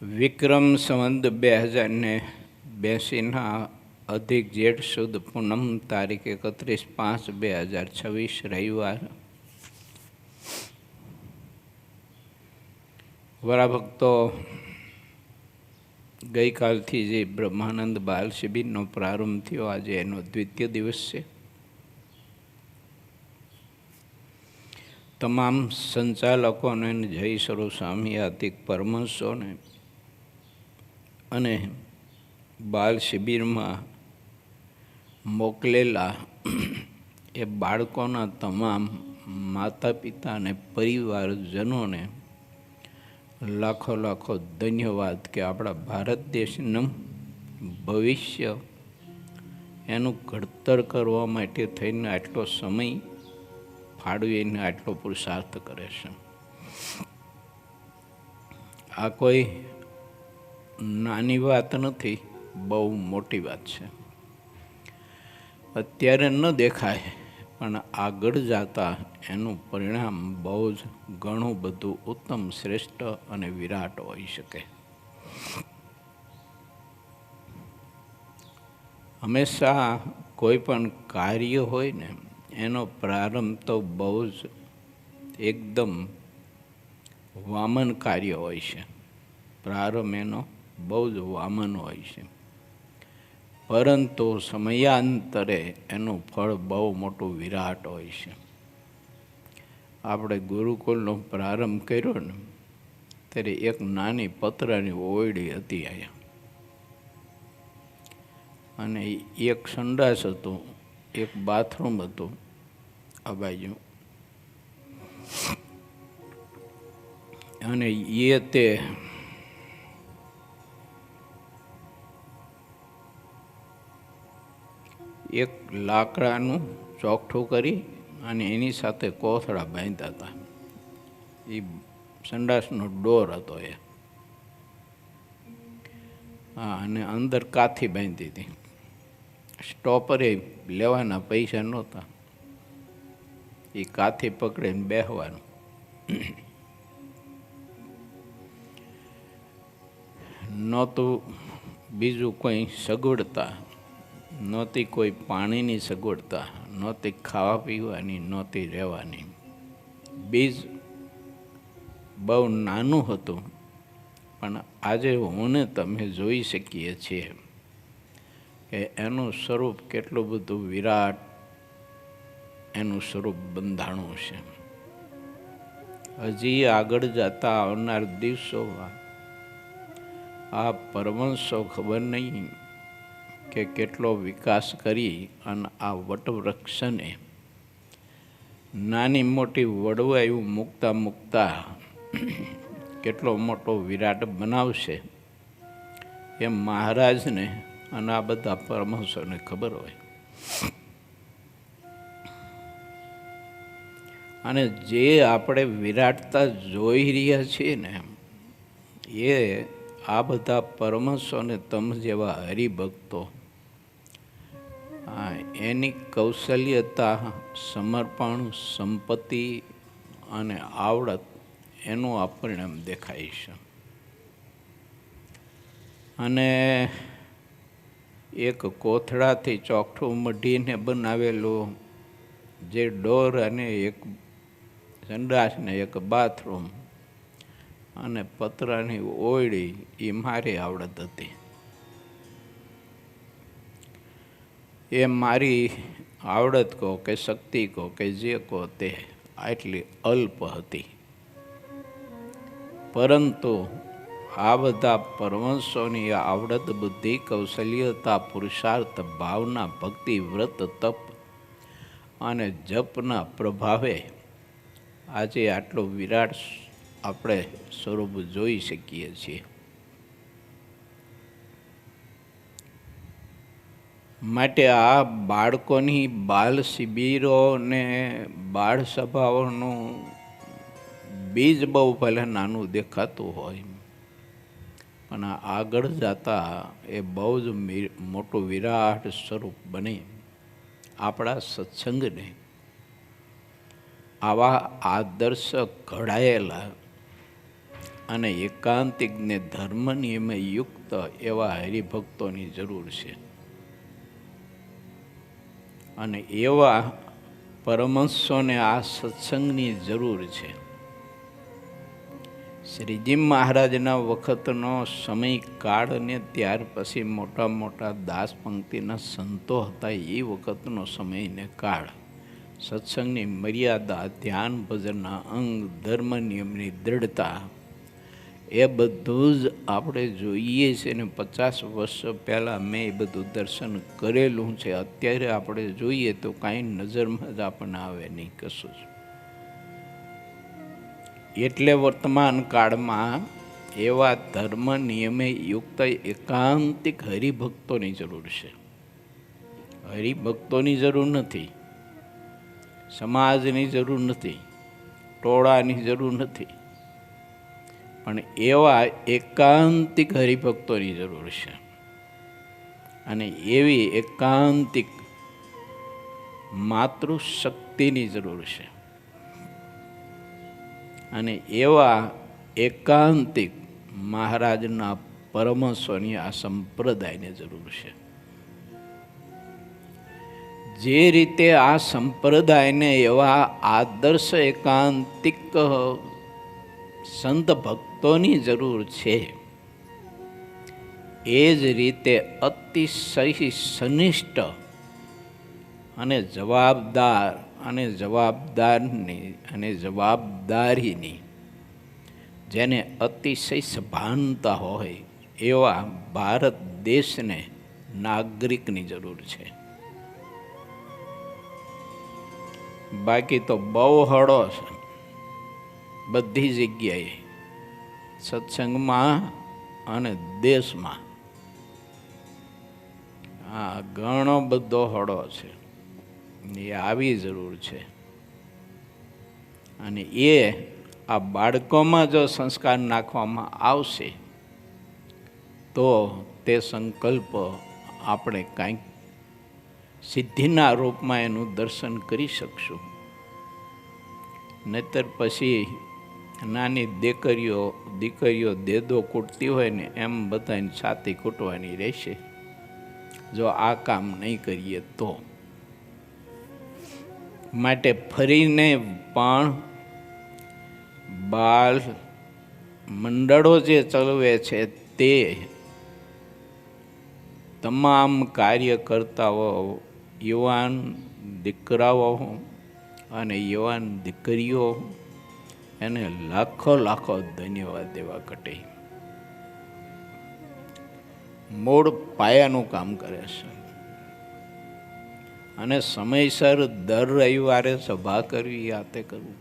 વિક્રમ સંવત 2082 અધિક જેઠ સુદ પૂનમ તારીખ 31/5/2026 રવિવાર. વરાભક્તો, ગઈકાલથી જે બ્રહ્માનંદ બાલ શિબિરનો પ્રારંભ થયો, આજે એનો દ્વિતીય દિવસ છે. તમામ સંચાલકોને, જય સ્વરૂપ સ્વામી આતિક પરમહંસોને અને બાલ શિબિરમાં મોકલેલા એ બાળકોના તમામ માતા પિતા અને પરિવારજનોને લાખો લાખો ધન્યવાદ કે આપણા ભારત દેશનું ભવિષ્ય એનું ઘડતર કરવા માટે થઈને આટલો સમય ફાળવીને આટલો પુરુષાર્થ કરે છે. આ કોઈ નાની વાત નથી, બહુ મોટી વાત છે. અત્યારે ન દેખાય, પણ આગળ જતા એનું પરિણામ બહુ જ ઘણું બધું ઉત્તમ, શ્રેષ્ઠ અને વિરાટ હોઈ શકે. હંમેશા કોઈ પણ કાર્ય હોય ને, એનો પ્રારંભ તો બહુ જ એકદમ વામન કાર્ય હોય છે. પ્રારંભ એનો બહુ જ વામન હોય છે, પરંતુ સમયાંતરે એનું ફળ બહુ મોટું વિરાટ હોય છે. આપણે ગુરુકુળનો પ્રારંભ કર્યો ને, ત્યારે એક નાની પતરાની ઓરડી હતી અહીંયા, અને એક સંડાસ હતું, એક બાથરૂમ હતું આ બાજુ, અને તે એક લાકડાનું ચોકઠું કરી અને એની સાથે કોથળા બાંધ્યા હતા. એ સંડાસનો ડોર હતો એ. હા, અને અંદર કાથી બાંધી હતી. સ્ટોપરે લેવાના પૈસા નહોતા, એ કાથી પકડીને બેસવાનું. નહોતું બીજું કોઈ સગવડતા, નહોતી કોઈ પાણીની સગવડતા, નહોતી ખાવા પીવાની, નહોતી રહેવાની. બીજ બહુ નાનું હતું, પણ આજે હું ને તમે જોઈ શકીએ છીએ કે એનું સ્વરૂપ કેટલું બધું વિરાટ, એનું સ્વરૂપ બંધાણું છે. હજી આગળ જતા આવનાર દિવસોમાં આ પરમહંસો ખબર નહીં કે કેટલો વિકાસ કરી અને આ વટવૃક્ષને નાની મોટી વડવાયું મૂકતા મૂકતા કેટલો મોટો વિરાટ બનાવશે, એમ મહારાજને અને આ બધા પરમહંસોને ખબર હોય. અને જે આપણે વિરાટતા જોઈ રહ્યા છીએ ને, એ આ બધા પરમહંસોને તમ જેવા હરિભક્તો એની કૌશલ્યતા, સમર્પણ, સંપત્તિ અને આવડત, એનું આ પરિણામ દેખાય છે. અને એક કોથળાથી ચોકઠું મઢીને બનાવેલું જે ડોર, અને એક સંડાસ ને એક બાથરૂમ અને પતરાની ઓરડી, એ મારી આવડત હતી. એ મારી આવડત કહો કે શક્તિ કહો કે જે કહો તે આટલી અલ્પ હતી. પરંતુ આ બધા પરમહંસોની આવડત, બુદ્ધિ, કૌશલ્યતા, પુરુષાર્થ, ભાવના, ભક્તિ, વ્રત, તપ અને જપના પ્રભાવે આજે આટલો વિરાટ આપણે સ્વરૂપ જોઈ શકીએ છીએ. માટે આ બાળકોની બાલ શિબિરો ને બાળ સભાઓનું બીજ બહુ ભલે નાનું દેખાતું હોય, પણ આગળ જતા એ બહુ જ મોટું વિરાટ સ્વરૂપ બને. આપણા સત્સંગને આવા આદર્શ ઘડાયેલા અને એકાંતિકને ધર્મ નિયમે યુક્ત એવા હરિભક્તોની જરૂર છે. અને એવા પરમહંસોને આ સત્સંગની જરૂર છે. શ્રીજી મહારાજના વખતનો સમય કાળ ને ત્યાર પછી મોટા મોટા દાસ પંક્તિના સંતો હતા એ વખતનો સમય ને કાળ, સત્સંગની મર્યાદા, ધ્યાન ભજનના અંગ, ધર્મ નિયમની દ્રઢતા, એ બધું જ આપણે જોઈએ છે ને 50 વર્ષ પહેલાં મેં એ બધું દર્શન કરેલું છે. અત્યારે આપણે જોઈએ તો કાંઈ નજરમાં જ આપણને આવે નહીં કશું જ. એટલે વર્તમાન કાળમાં એવા ધર્મ નિયમે યુક્ત એકાંતિક હરિભક્તોની જરૂર છે. હરિભક્તોની જરૂર નથી, સમાજની જરૂર નથી, ટોળાની જરૂર નથી, પણ એવા એકાંતિક હરિભક્તોની જરૂર છે. અને એવી એકાંતિક માતૃશક્તિની જરૂર છે. અને એવા એકાંતિક મહારાજના પરમહંસોની આ સંપ્રદાયની જરૂર છે. જે રીતે આ સંપ્રદાયને એવા આદર્શ એકાંતિક સંત ભક્તોની જરૂર છે, એ જ રીતે અતિશય સનિષ્ઠ અને જવાબદાર અને જવાબદારીની, જેને અતિશય સભાનતા હોય એવા ભારત દેશને નાગરિકની જરૂર છે. બાકી તો બહુ હળો છે બધી જગ્યાએ, સત્સંગમાં અને દેશમાં આ ઘણો બધો હળો છે. એ આવી જરૂર છે. અને એ આ બાળકોમાં જો સંસ્કાર નાખવામાં આવશે તો તે સંકલ્પ આપણે કાંઈક સિદ્ધિના રૂપમાં એનું દર્શન કરી શકશું. નહીતર પછી નાની દીકરીઓ દેદો કૂટતી હોય ને એમ બધાને છાતી કૂટવાની રહેશે જો આ કામ નહીં કરીએ તો. માટે ફરીને પણ બાલ મંડળો જે ચલાવે છે તે તમામ કાર્યકર્તાઓ, યુવાન દીકરાઓ અને યુવાન દીકરીઓ, એને લાખો લાખો ધન્યવાદ દેવા ઘટે. મૂળ પાયાનું કામ કરે છે. અને સમયસર દર રવિવારે સભા કરવી, આ તે કરવું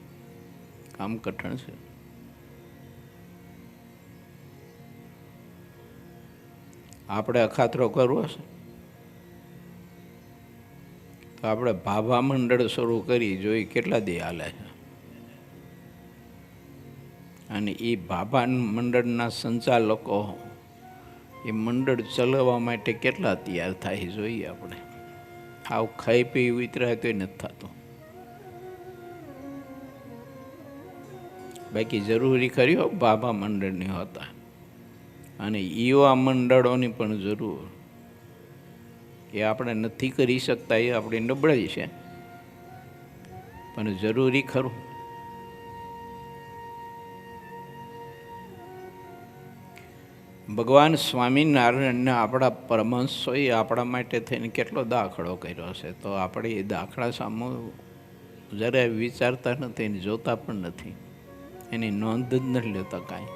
કામ કઠણ છે. આપણે અખાતરો કરવો છે તો આપણે ભાભા મંડળ શરૂ કરી જોઈ કેટલા દી હાલે છે. અને એ ભાભા મંડળના સંચાલકો એ મંડળ ચલાવવા માટે કેટલા તૈયાર થાય જોઈએ આપણે. આવ ખાઈ પી ઉતરાય તો નથી થતું. બાકી જરૂરી ખરી ભાભા મંડળની હતા. અને યુવા મંડળોની પણ જરૂર, એ આપણે નથી કરી શકતા, એ આપણી નબળાઈ છે, પણ જરૂરી ખરું. ભગવાન સ્વામિનારાયણના આપણા પરમહંસોએ આપણા માટે થઈને કેટલો દાખલો કર્યો છે, તો આપણે એ દાખલા સામે જરાય વિચારતા નથી ને જોતા પણ નથી, એની નોંધ જ નથી લેતા કાંઈ.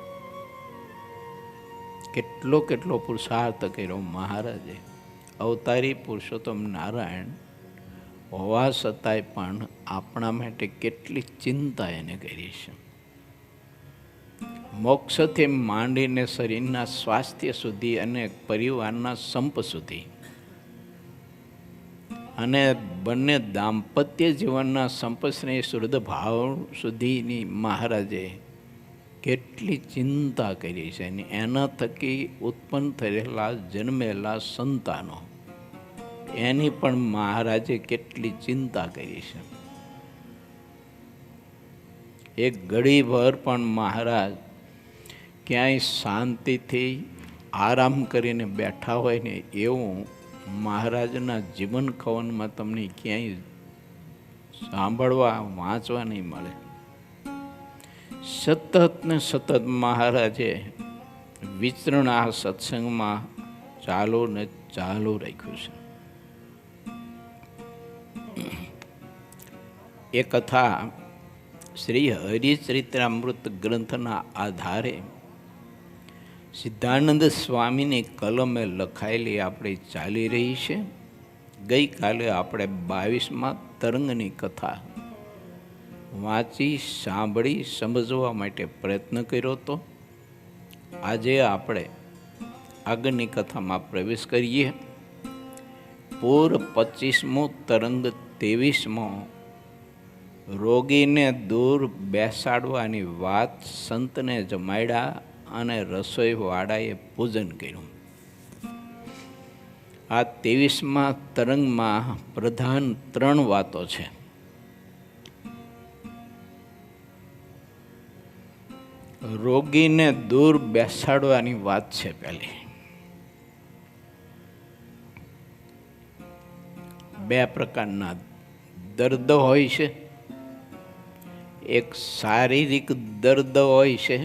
કેટલો પુરુષાર્થ કર્યો મહારાજે. અવતારી પુરુષોત્તમ નારાયણ હોવા છતાંય પણ આપણા માટે કેટલી ચિંતા એને કરી છે. મોક્ષથી માંડીને શરીરના સ્વાસ્થ્ય સુધી અને પરિવારના સંપ સુધી અને બંને દાંપત્ય જીવનના સંપસ્નેહ શુદ્ધ ભાવ સુધીની મહારાજે કેટલી ચિંતા કરી છે. અને એના થકી ઉત્પન્ન થયેલા જન્મેલા સંતાનો, એની પણ મહારાજે કેટલી ચિંતા કરી છે. એક ઘડી ભર પણ મહારાજ ક્યાંય શાંતિથી આરામ કરીને બેઠા હોય ને એવું મહારાજના જીવન કવનમાં તમને ક્યાંય સાંભળવા વાંચવા નહીં મળે. સતત ને સતત મહારાજે વિચરણ આ સત્સંગમાં ચાલુ ને ચાલુ રાખ્યું છે. એ કથા શ્રી હરિચરિત્રામૃત ગ્રંથના આધારે સિદ્ધાનંદ સ્વામીની કલમે લખાયેલી આપણે ચાલી રહી છે. ગઈકાલે આપણે 22મા તરંગની કથા વાંચી સાંભળી સમજવા માટે પ્રયત્ન કર્યો હતો. આજે આપણે આગળની કથામાં પ્રવેશ કરીએ. પૂર 25મો તરંગ 23મો રોગીને દૂર બેસાડવાની વાત સંતને જમાડ્યા અને રસોઈવાળાએ પૂજન કર્યું. આ 23મા તરંગમાં પ્રધાન 3 વાતો છે. રોગીને દૂર બેસાડવાની વાત છે. પહેલી 2 પ્રકારના દર્દ હોય છે. એક શારીરિક દર્દ હોય છે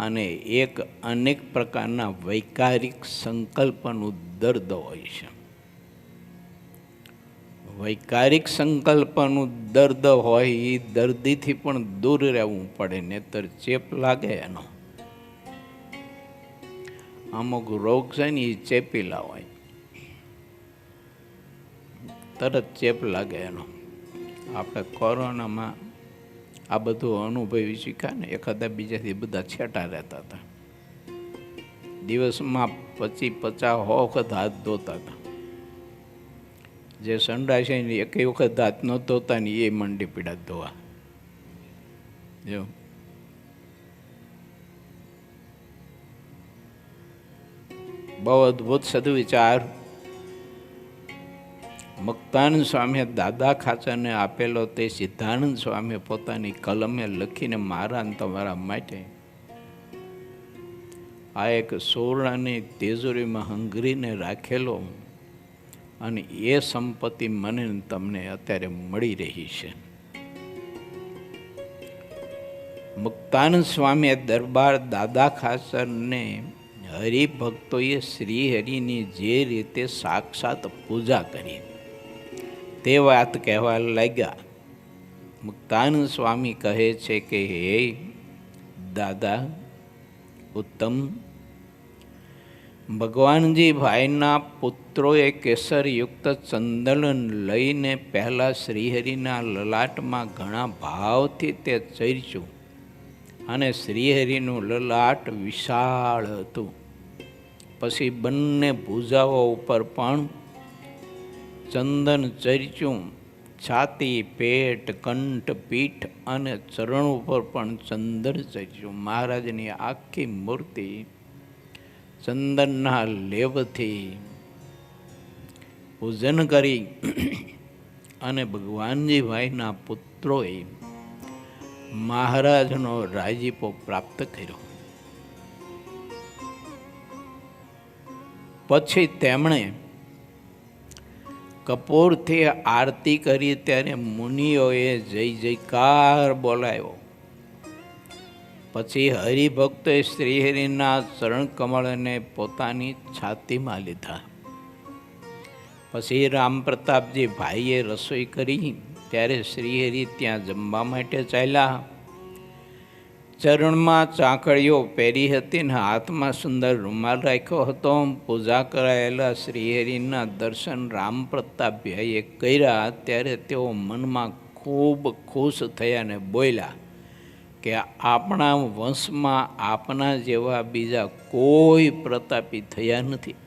અને એક અનેક પ્રકારના વૈકારિક સંકલ્પનું દર્દ હોય છે. વૈકારિક સંકલ્પનું દર્દ હોય એ દર્દીથી પણ દૂર રહેવું પડે, નહીતર ચેપ લાગે એનો. અમુક રોગ છે ને એ ચેપીલા હોય, તરત ચેપ લાગે એનો. આપણે કોરોનામાં આ બધું અનુભવી શીખ્યા ને. એખાદા બીજાથી બધા છેટા રહેતા હતા. દિવસમાં 50-50 વખત હાથ ધોતા હતા. જે સંડાસ છે ને એક વખત હાથ ન ધોતા ને એ મંડી પીડા ધોવા. જો બહુ અદભુત સદવિચાર મુક્તાનંદ સ્વામીએ દાદા ખાચરને આપેલો. તે સિદ્ધાનંદ સ્વામીએ પોતાની કલમે લખીને મારા અને તમારા માટે આ એક સોરડાની તેજોરીમાં હંગરીને રાખેલો. અને એ સંપત્તિ મને તમને અત્યારે મળી રહી છે. મુક્તાનંદ સ્વામીએ દરબાર દાદા ખાચરને હરિભક્તોએ શ્રી હરિની જે રીતે સાક્ષાત પૂજા કરી તે વાત કહેવા લાગ્યા. મુક્તાનંદ સ્વામી કહે છે કે હે દાદા ઉત્તમ, ભગવાનજી ભાઈના પુત્રોએ કેસરયુક્ત ચંદન લઈને પહેલાં શ્રીહરિના લલાટમાં ઘણા ભાવથી તે ચર્ચ્યું અને શ્રીહરિનું લલાટ વિશાળ હતું. પછી બંને ભુજાઓ ઉપર પણ ચંદન ચર્ચ્યું. છાતી, પેટ, કંઠ, પીઠ અને ચરણ ઉપર પણ ચંદન ચર્ચ્યું. મહારાજની આખી મૂર્તિ ચંદનના લેપથી પૂજન કરી અને ભગવાનજી ભાઈના પુત્રોએ મહારાજનો રાજીપો પ્રાપ્ત કર્યો. પછી તેમણે કપૂરથી આરતી કરી ત્યારે મુનિઓએ જય જયકાર બોલાવ્યો. પછી હરિભક્તોએ શ્રીહરિના ચરણ કમળને પોતાની છાતીમાં લીધા. પછી રામ પ્રતાપજી ભાઈએ રસોઈ કરી ત્યારે શ્રીહરિ ત્યાં જમવા માટે ચાલ્યા. ચરણમાં ચાંકડીઓ પહેરી હતી ને હાથમાં સુંદર રૂમાલ રાખ્યો હતો. પૂજા કરાયેલા શ્રીહરિના દર્શન રામ પ્રતાપભાઈએ કર્યા ત્યારે તેઓ મનમાં ખૂબ ખુશ થયા અને બોલ્યા કે આપણા વંશમાં આપના જેવા બીજા કોઈ પ્રતાપી થયા નથી.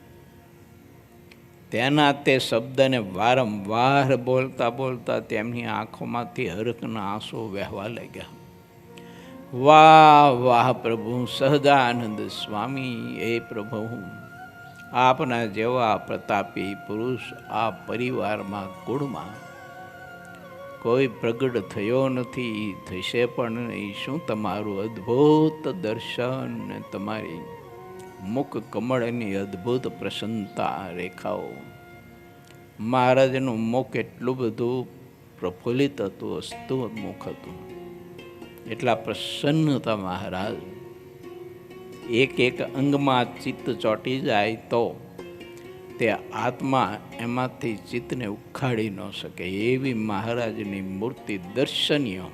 તેના તે શબ્દને વારંવાર બોલતા બોલતા તેમની આંખોમાંથી હરખના આંસુ વહેવા લાગ્યા. વાહ વાહ પ્રભુ સહજાનંદ સ્વામી, એ પ્રભુ આપના જેવા પ્રતાપી પુરુષ આ પરિવારમાં કુળમાં કોઈ પ્રગટ થયો નથી, થશે પણ નહીં. શું તમારું અદ્ભુત દર્શન ને તમારી મુખ કમળની અદ્ભુત પ્રસન્નતા રેખાઓ. મહારાજનું મુખ એટલું બધું પ્રફુલ્લિત હતું, હસતું મુખ હતું, એટલા પ્રસન્ન હતા મહારાજ. એક એક અંગમાં ચિત્ત ચોંટી જાય તો તે આત્મા એમાંથી ચિત્તને ઉખાડી ન શકે એવી મહારાજની મૂર્તિ દર્શનીય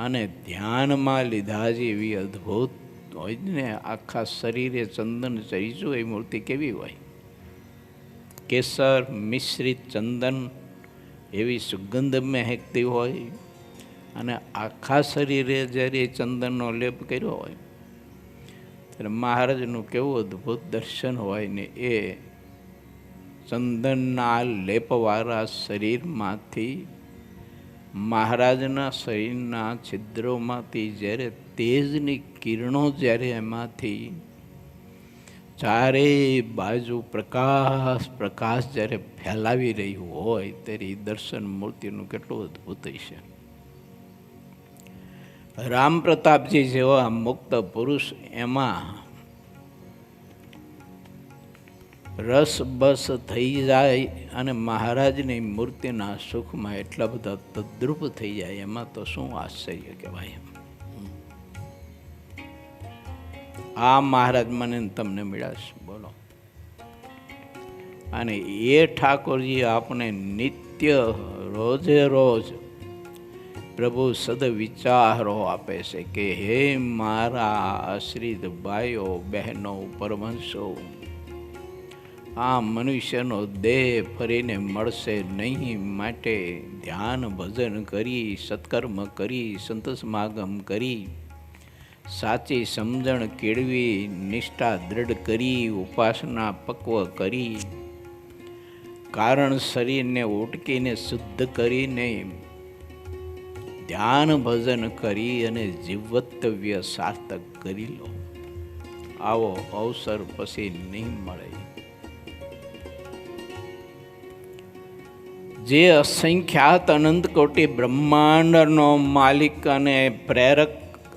અને ધ્યાનમાં લીધા જેવી અદ્ભુત હોય ને. આખા શરીરે ચંદન ચરીચું એ મૂર્તિ કેવી હોય? કેસર મિશ્રિત ચંદન એવી સુગંધ મહેકતી હોય અને આખા શરીરે જ્યારે ચંદનનો લેપ કર્યો હોય ત્યારે મહારાજનું કેવું અદ્ભુત દર્શન હોય ને. એ ચંદનના લેપવાળા શરીરમાંથી, મહારાજના શરીરના છિદ્રોમાંથી જ્યારે તેજની કિરણો જ્યારે એમાંથી ચારે બાજુ પ્રકાશ પ્રકાશ જ્યારે ફેલાવી રહ્યું હોય ત્યારે દર્શન મૂર્તિનું કેટલું અદ્ભુત હશે. રામ પ્રતાપજી જેવા મુક્ત પુરુષ એમાં રસ બસ થઈ જાય અને મહારાજની મૂર્તિના સુખમાં એટલા બધા તદ્રુપ થઈ જાય. એમાં તો શું આશ્ચર્ય કહેવાય. આ મહારાજ મને તમને મળ્યા બોલો. અને એ ઠાકોરજી આપણે નિત્ય રોજે રોજ પ્રભુ સદ વિચારો આપે છે કે હે મારા આશ્રિત ભાઈઓ બહેનો પરમહંસો, આ મનુષ્યનો દેહ ફરીને મળશે નહીં, માટે ધ્યાન ભજન કરી, સત્કર્મ કરી, સંત સમાગમ કરી, સાચી સમજણ કેળવી, નિષ્ઠા દ્રઢ કરી, ઉપાસના પક્વ કરી, કારણ શરીરને ઉટકીને શુદ્ધ કરીને ધ્યાન ભજન કરી અને જીવતવ્ય સાર્થક કરી લો. આવો અવસર પછી નહીં મળે. જે અસંખ્યાત અનંત કોટી બ્રહ્માંડનો માલિક અને પ્રેરક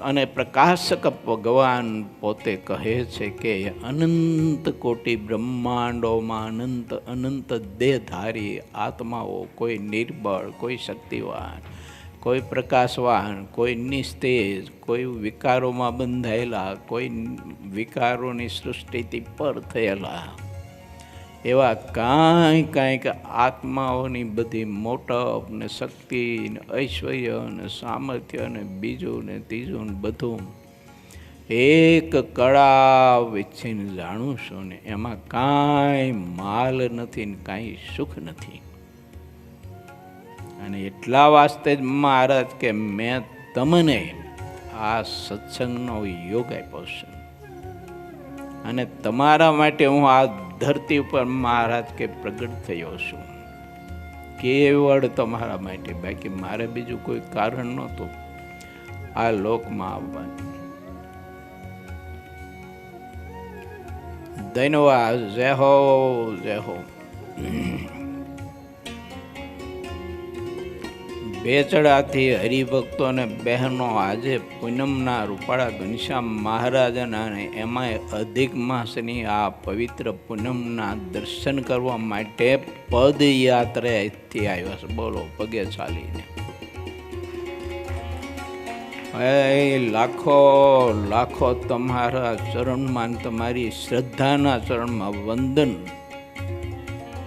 અને પ્રકાશક ભગવાન પોતે કહે છે કે અનંત કોટી બ્રહ્માંડોમાં અનંત અનંત દેહધારી આત્માઓ, કોઈ નિર્બળ, કોઈ શક્તિવાન, કોઈ પ્રકાશવાન, કોઈ નિસ્તેજ, કોઈ વિકારોમાં બંધાયેલા, કોઈ વિકારોની સૃષ્ટિથી પર થયેલા, એવા કાંઈક આત્માઓની બધી મોટપ ને શક્તિ ને ઐશ્વર્ય ને સામર્થ્ય ને બીજું ને ત્રીજું ને બધું એક કળા વિછીને જાણું છું ને એમાં કાંઈ માલ નથી ને કાંઈ સુખ નથી. અને એટલા વાસ્તે જ મહારાજ કે મેં તમને આ સત્સંગનો યોગ આપ્યો છે અને તમારા માટે હું આ ધરતી ઉપર મહારાજ કે પ્રગટ થયો છું, કેવળ તમારા માટે. બાકી મારે બીજું કોઈ કારણ નહોતું આ લોકમાં આવવાનું. ધન્યવાદ. જય હો, જય હો. બેચડાથી હરિભક્તો અને બહેનો આજે પૂનમના રૂપાળા ઘનશ્યામ મહારાજના અને એમાંય અધિક માસની આ પવિત્ર પૂનમના દર્શન કરવા માટે પદયાત્રાથી આવ્યા છે. બોલો, પગે ચાલીને. લાખો લાખો તમારા ચરણમાં, તમારી શ્રદ્ધાના ચરણમાં વંદન.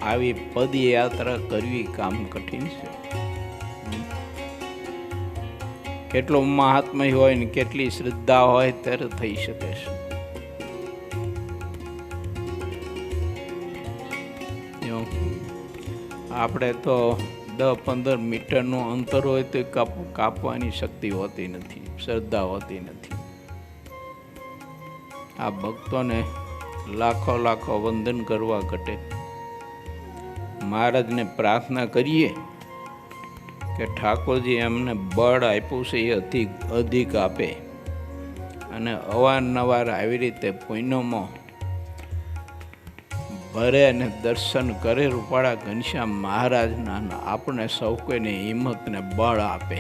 આવી પદયાત્રા કરવી કામ કઠિન છે. કેટલું મહાત્મય હોય ને કેટલી શ્રદ્ધા હોય ત્યારે થઈ શકે છે. આપણે તો 10-15 મીટરનું અંતર હોય તો કાપવાની શક્તિ હોતી નથી, શ્રદ્ધા હોતી નથી. આ ભક્તોને લાખો લાખો વંદન કરવા ઘટે. મહારાજને પ્રાર્થના કરીએ કે ઠાકોરજી એમને બળ આપ્યું છે એ અધિક આપે અને અવારનવાર આવી રીતે પુણ્યમાં ભરે અને દર્શન કરે રૂપાળા ઘનશ્યામ મહારાજના, આપણે સૌ કોઈને હિંમત ને બળ આપે.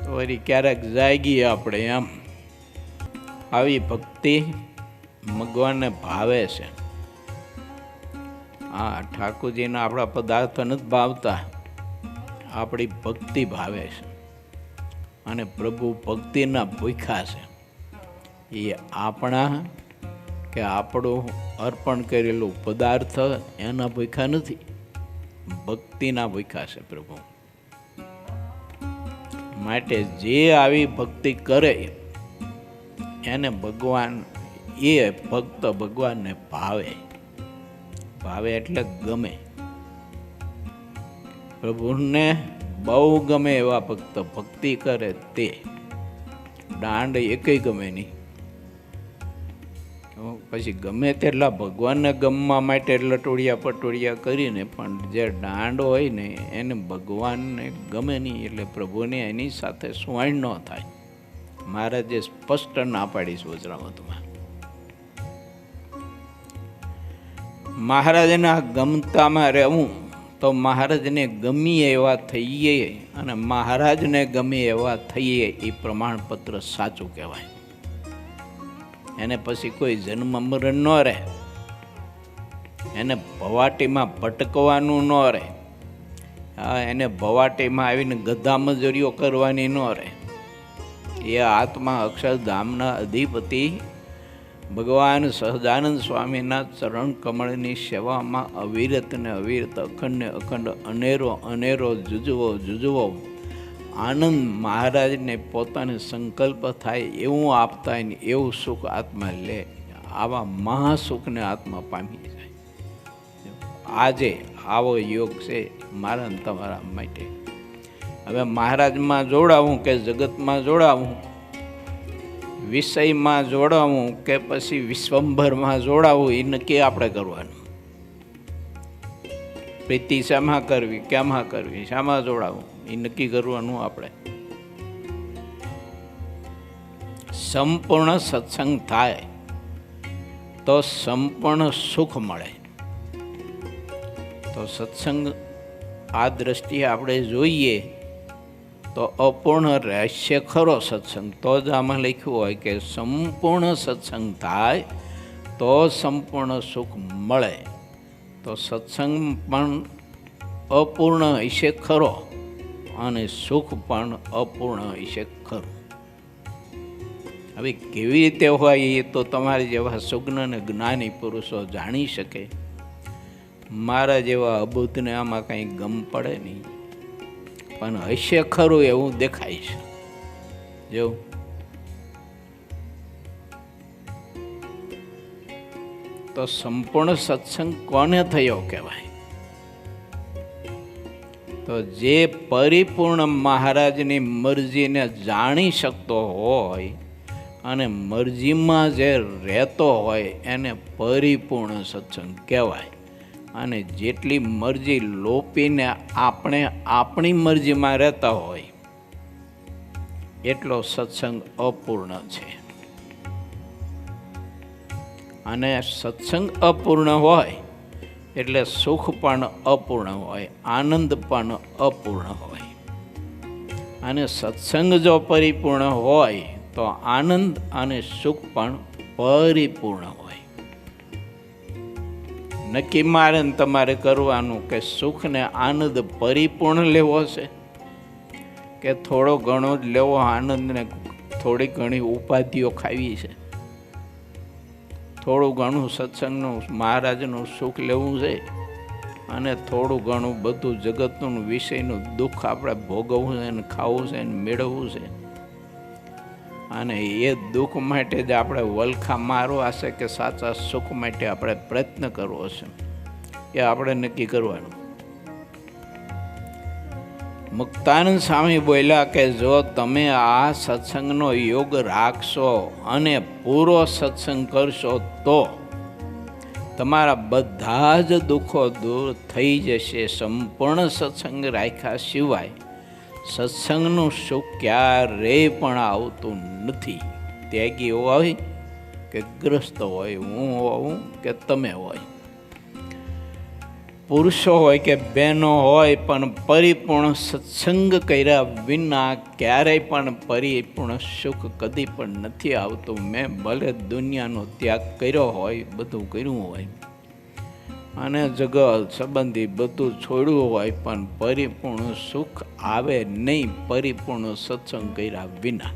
તો વળી ક્યારેક જાગીએ આપણે એમ. આવી ભક્તિ ભગવાનને ભાવે છે. હા, ઠાકોરજીના આપણા પદાર્થ નથી ભાવતા, આપણી ભક્તિ ભાવે છે. અને પ્રભુ ભક્તિના ભૂખ્યા છે. એ આપણા કે આપણું અર્પણ કરેલું પદાર્થ એના ભૂખ્યા નથી, ભક્તિના ભૂખ્યા છે પ્રભુ. માટે જે આવી ભક્તિ કરે એને ભગવાન, એ ભક્ત ભગવાનને ભાવે. ભાવે એટલે ગમે. પ્રભુને બહુ ગમે એવા ભક્ત ભક્તિ કરે તે. દાંડ એકેય ગમે નહીં. પછી ગમે તેટલા ભગવાનને ગમવા માટે લટોડિયા પટોડિયા કરીને પણ જે દાંડ હોય ને એને ભગવાનને ગમે નહીં, એટલે પ્રભુને એની સાથે સ્વાણ ન થાય. મહારાજે સ્પષ્ટ ના પાડી છે વજરામતમાં. મહારાજના ગમતામાં રહેવું તો મહારાજને ગમી એવા થઈએ, અને મહારાજને ગમે એવા થઈએ એ પ્રમાણપત્ર સાચું કહેવાય. એને પછી કોઈ જન્મ મરણ ન રહે, એને ભવાટીમાં ભટકવાનું ન રહે, એને ભવાટીમાં આવીને ગધા મજૂરીઓ કરવાની ન રહે. એ આત્મા અક્ષરધામના અધિપતિ ભગવાન સહજાનંદ સ્વામીના ચરણ કમળની સેવામાં અવિરત ને અવિરત, અખંડ ને અખંડ, અનેરો અનેરો જુજવો આનંદ મહારાજને પોતાને સંકલ્પ થાય એવું આપતા ને એવું સુખ આત્મા લે. આવા મહાસુખને આત્મા પામી જાય. આજે આવો યોગ છે મારા ને તમારા માટે. હવે મહારાજમાં જોડાવું કે જગતમાં જોડાવું, વિષયમાં જોડાવું કે પછી વિશ્વંભરમાં જોડાવું, એ નક્કી આપણે કરવાનું. પ્રીતિ શામાં કરવી, ક્યાંમાં કરવી, શામાં જોડાવું, એ નક્કી કરવાનું આપણે. સંપૂર્ણ સત્સંગ થાય તો સંપૂર્ણ સુખ મળે. તો સત્સંગ આ દ્રષ્ટિએ આપણે જોઈએ તો અપૂર્ણ રહસ્ય ખરો સત્સંગ. તો જ આમાં લખ્યું હોય કે સંપૂર્ણ સત્સંગ થાય તો સંપૂર્ણ સુખ મળે. તો સત્સંગ પણ અપૂર્ણ હશે ખરો અને સુખ પણ અપૂર્ણ હશે ખરું. હવે કેવી રીતે હોય એ તો તમારા જેવા સુજ્ઞ અને જ્ઞાની પુરુષો જાણી શકે. મારા જેવા અબુદ્ધને આમાં કંઈ ગમ પડે નહીં, પણ હશે ખરું એવું દેખાય છે. જેવું તો સંપૂર્ણ સત્સંગ કોને થયો કહેવાય? તો જે પરિપૂર્ણ મહારાજની મરજીને જાણી શકતો હોય અને મરજીમાં જે રહેતો હોય એને પરિપૂર્ણ સત્સંગ કહેવાય. અને જેટલી મરજી લોપીને આપણે આપણી મરજીમાં રહેતા હોય એટલો સત્સંગ અપૂર્ણ છે. અને સત્સંગ અપૂર્ણ હોય એટલે સુખ પણ અપૂર્ણ હોય, આનંદ પણ અપૂર્ણ હોય. અને સત્સંગ જો પરિપૂર્ણ હોય તો આનંદ અને સુખ પણ પરિપૂર્ણ હોય. નક્કી મારે ને તમારે કરવાનું કે સુખ ને આનંદ પરિપૂર્ણ લેવો છે કે થોડો ઘણો જ લેવો, આનંદને થોડી ઘણી ઉપાધિઓ ખાવી છે, થોડું ઘણું સત્સંગનું મહારાજનું સુખ લેવું છે, અને થોડું ઘણું બધું જગતનું વિષયનું દુઃખ આપણે ભોગવવું છે અને ખાવું છે અને મેળવવું છે. અને એ દુઃખ માટે જ આપણે વલખા મારવા છે કે સાચા સુખ માટે આપણે પ્રયત્ન કરવો છે, એ આપણે નક્કી કરવાનું. મુક્તાનંદ સ્વામી બોલ્યા કે જો તમે આ સત્સંગનો યોગ રાખશો અને પૂરો સત્સંગ કરશો તો તમારા બધા જ દુઃખો દૂર થઈ જશે. સંપૂર્ણ સત્સંગ રાખ્યા સિવાય સત્સંગનું સુખ ક્યારેય પણ આવતું નથી. ત્યાગી હોય કે ગ્રસ્ત હોય, હું હોઉં કે તમે હોય, પુરુષો હોય કે બહેનો હોય, પણ પરિપૂર્ણ સત્સંગ કર્યા વિના ક્યારેય પણ પરિપૂર્ણ સુખ કદી પણ નથી આવતું. મેં ભલે દુનિયાનો ત્યાગ કર્યો હોય, બધું કર્યું હોય અને જગત સંબંધી બધું છોડ્યું હોય, પણ પરિપૂર્ણ સુખ આવે નહીં પરિપૂર્ણ સત્સંગ કર્યા વિના.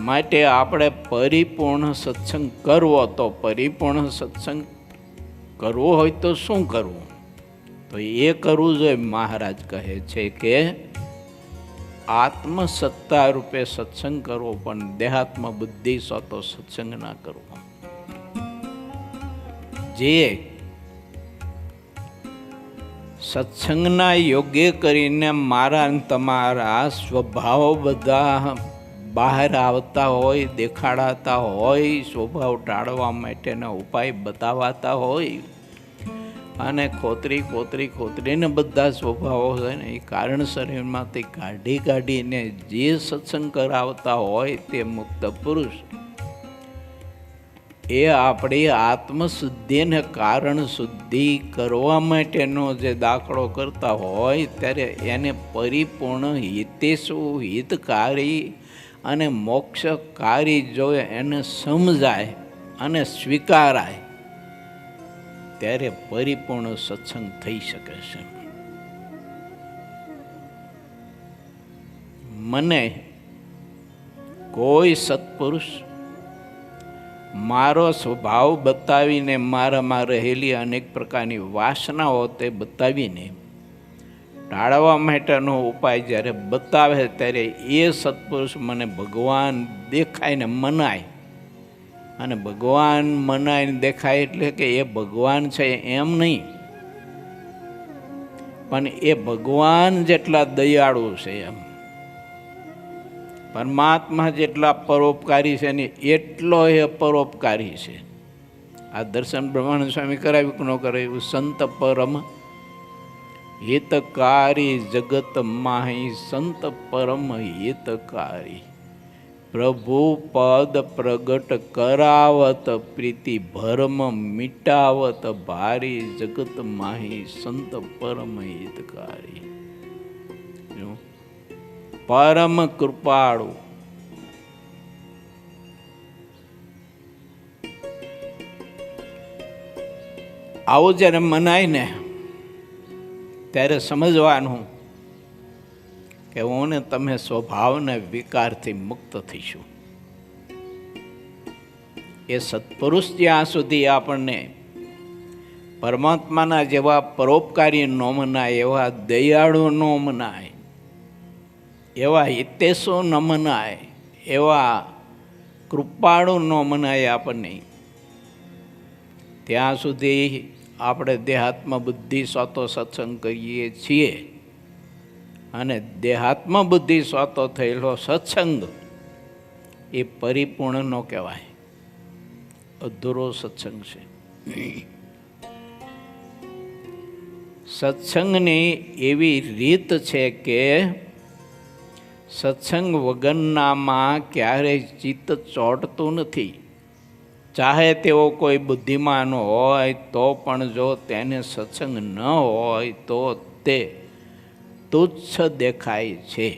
માટે આપણે પરિપૂર્ણ સત્સંગ કરવો, તો પરિપૂર્ણ સત્સંગ કરવો હોય તો શું કરવું? તો એ કરવું જોઈએ. મહારાજ કહે છે કે આત્મસત્તા રૂપે સત્સંગ કરવો, પણ દેહાત્મ બુદ્ધિ તો સત્સંગ ના કરવો. જે સત્સંગના યોગ્ય કરીને મારા તમારા સ્વભાવ બધા બહાર આવતા હોય, દેખાડાતા હોય, સ્વભાવ ટાળવા માટેના ઉપાય બતાવાતા હોય, અને ખોતરીને બધા સ્વભાવો છે ને એ કારણ શરીરમાંથી કાઢીને જે સત્સંગ કરાવતા હોય તે મુક્ત પુરુષ એ આપણી આત્મશુદ્ધિને કારણ શુદ્ધિ કરવા માટેનો જે દાખલો કરતા હોય, ત્યારે એને પરિપૂર્ણ હિતેશુ, હિતકારી અને મોક્ષકારી જો એને સમજાય અને સ્વીકારાય, ત્યારે પરિપૂર્ણ સત્સંગ થઈ શકે છે. મને કોઈ સત્પુરુષ મારો સ્વભાવ બતાવીને મારામાં રહેલી અનેક પ્રકારની વાસનાઓ તે બતાવીને ટાળવા માટેનો ઉપાય જ્યારે બતાવે, ત્યારે એ સત્પુરુષ મને ભગવાન દેખાઈને મનાય. અને ભગવાન મનાઈને દેખાય એટલે કે એ ભગવાન છે એમ નહીં, પણ એ ભગવાન જેટલા દયાળુ છે એમ, પરમાત્મા જેટલા પરોપકારી છે ને એટલો એ પરોપકારી છે. આ દર્શન બ્રહ્માનંદ સ્વામી કરાવ્યું કે ન કરાવ્યું? સંત પરમ હિતકારી જગત માહી, સંત પરમ હિતકારી, પ્રભુ પદ પ્રગટ કરાવત, પ્રીતિ ભરમ મિટાવત ભારી, જગત માહી સંત પરમ હિતકારી. પરમ કૃપાળુ, આવું જ્યારે મનાય ને ત્યારે સમજવાનું કે હું ને તમે સ્વભાવને વિકારથી મુક્ત થઈશું. એ સત્પુરુષ જ્યાં સુધી આપણને પરમાત્માના જેવા પરોપકારી ન મનાય, એવા દયાળુ ન મનાય, એવા હિતેશો ન મનાય, એવા કૃપાળુ ન મનાય આપણને, ત્યાં સુધી આપણે દેહાત્મ બુદ્ધિ સ્વાતો સત્સંગ કરીએ છીએ. અને દેહાત્મ બુદ્ધિ સ્વાતો થયેલો સત્સંગ એ પરિપૂર્ણ ન કહેવાય, અધૂરો સત્સંગ છે. સત્સંગની એવી રીત છે કે સત્સંગ વગરનામાં ક્યારેય ચિત્ત ચોંટતું નથી. ચાહે તેઓ કોઈ બુદ્ધિમાન હોય તો પણ જો તેને સત્સંગ ન હોય તો તે તુચ્છ દેખાય છે.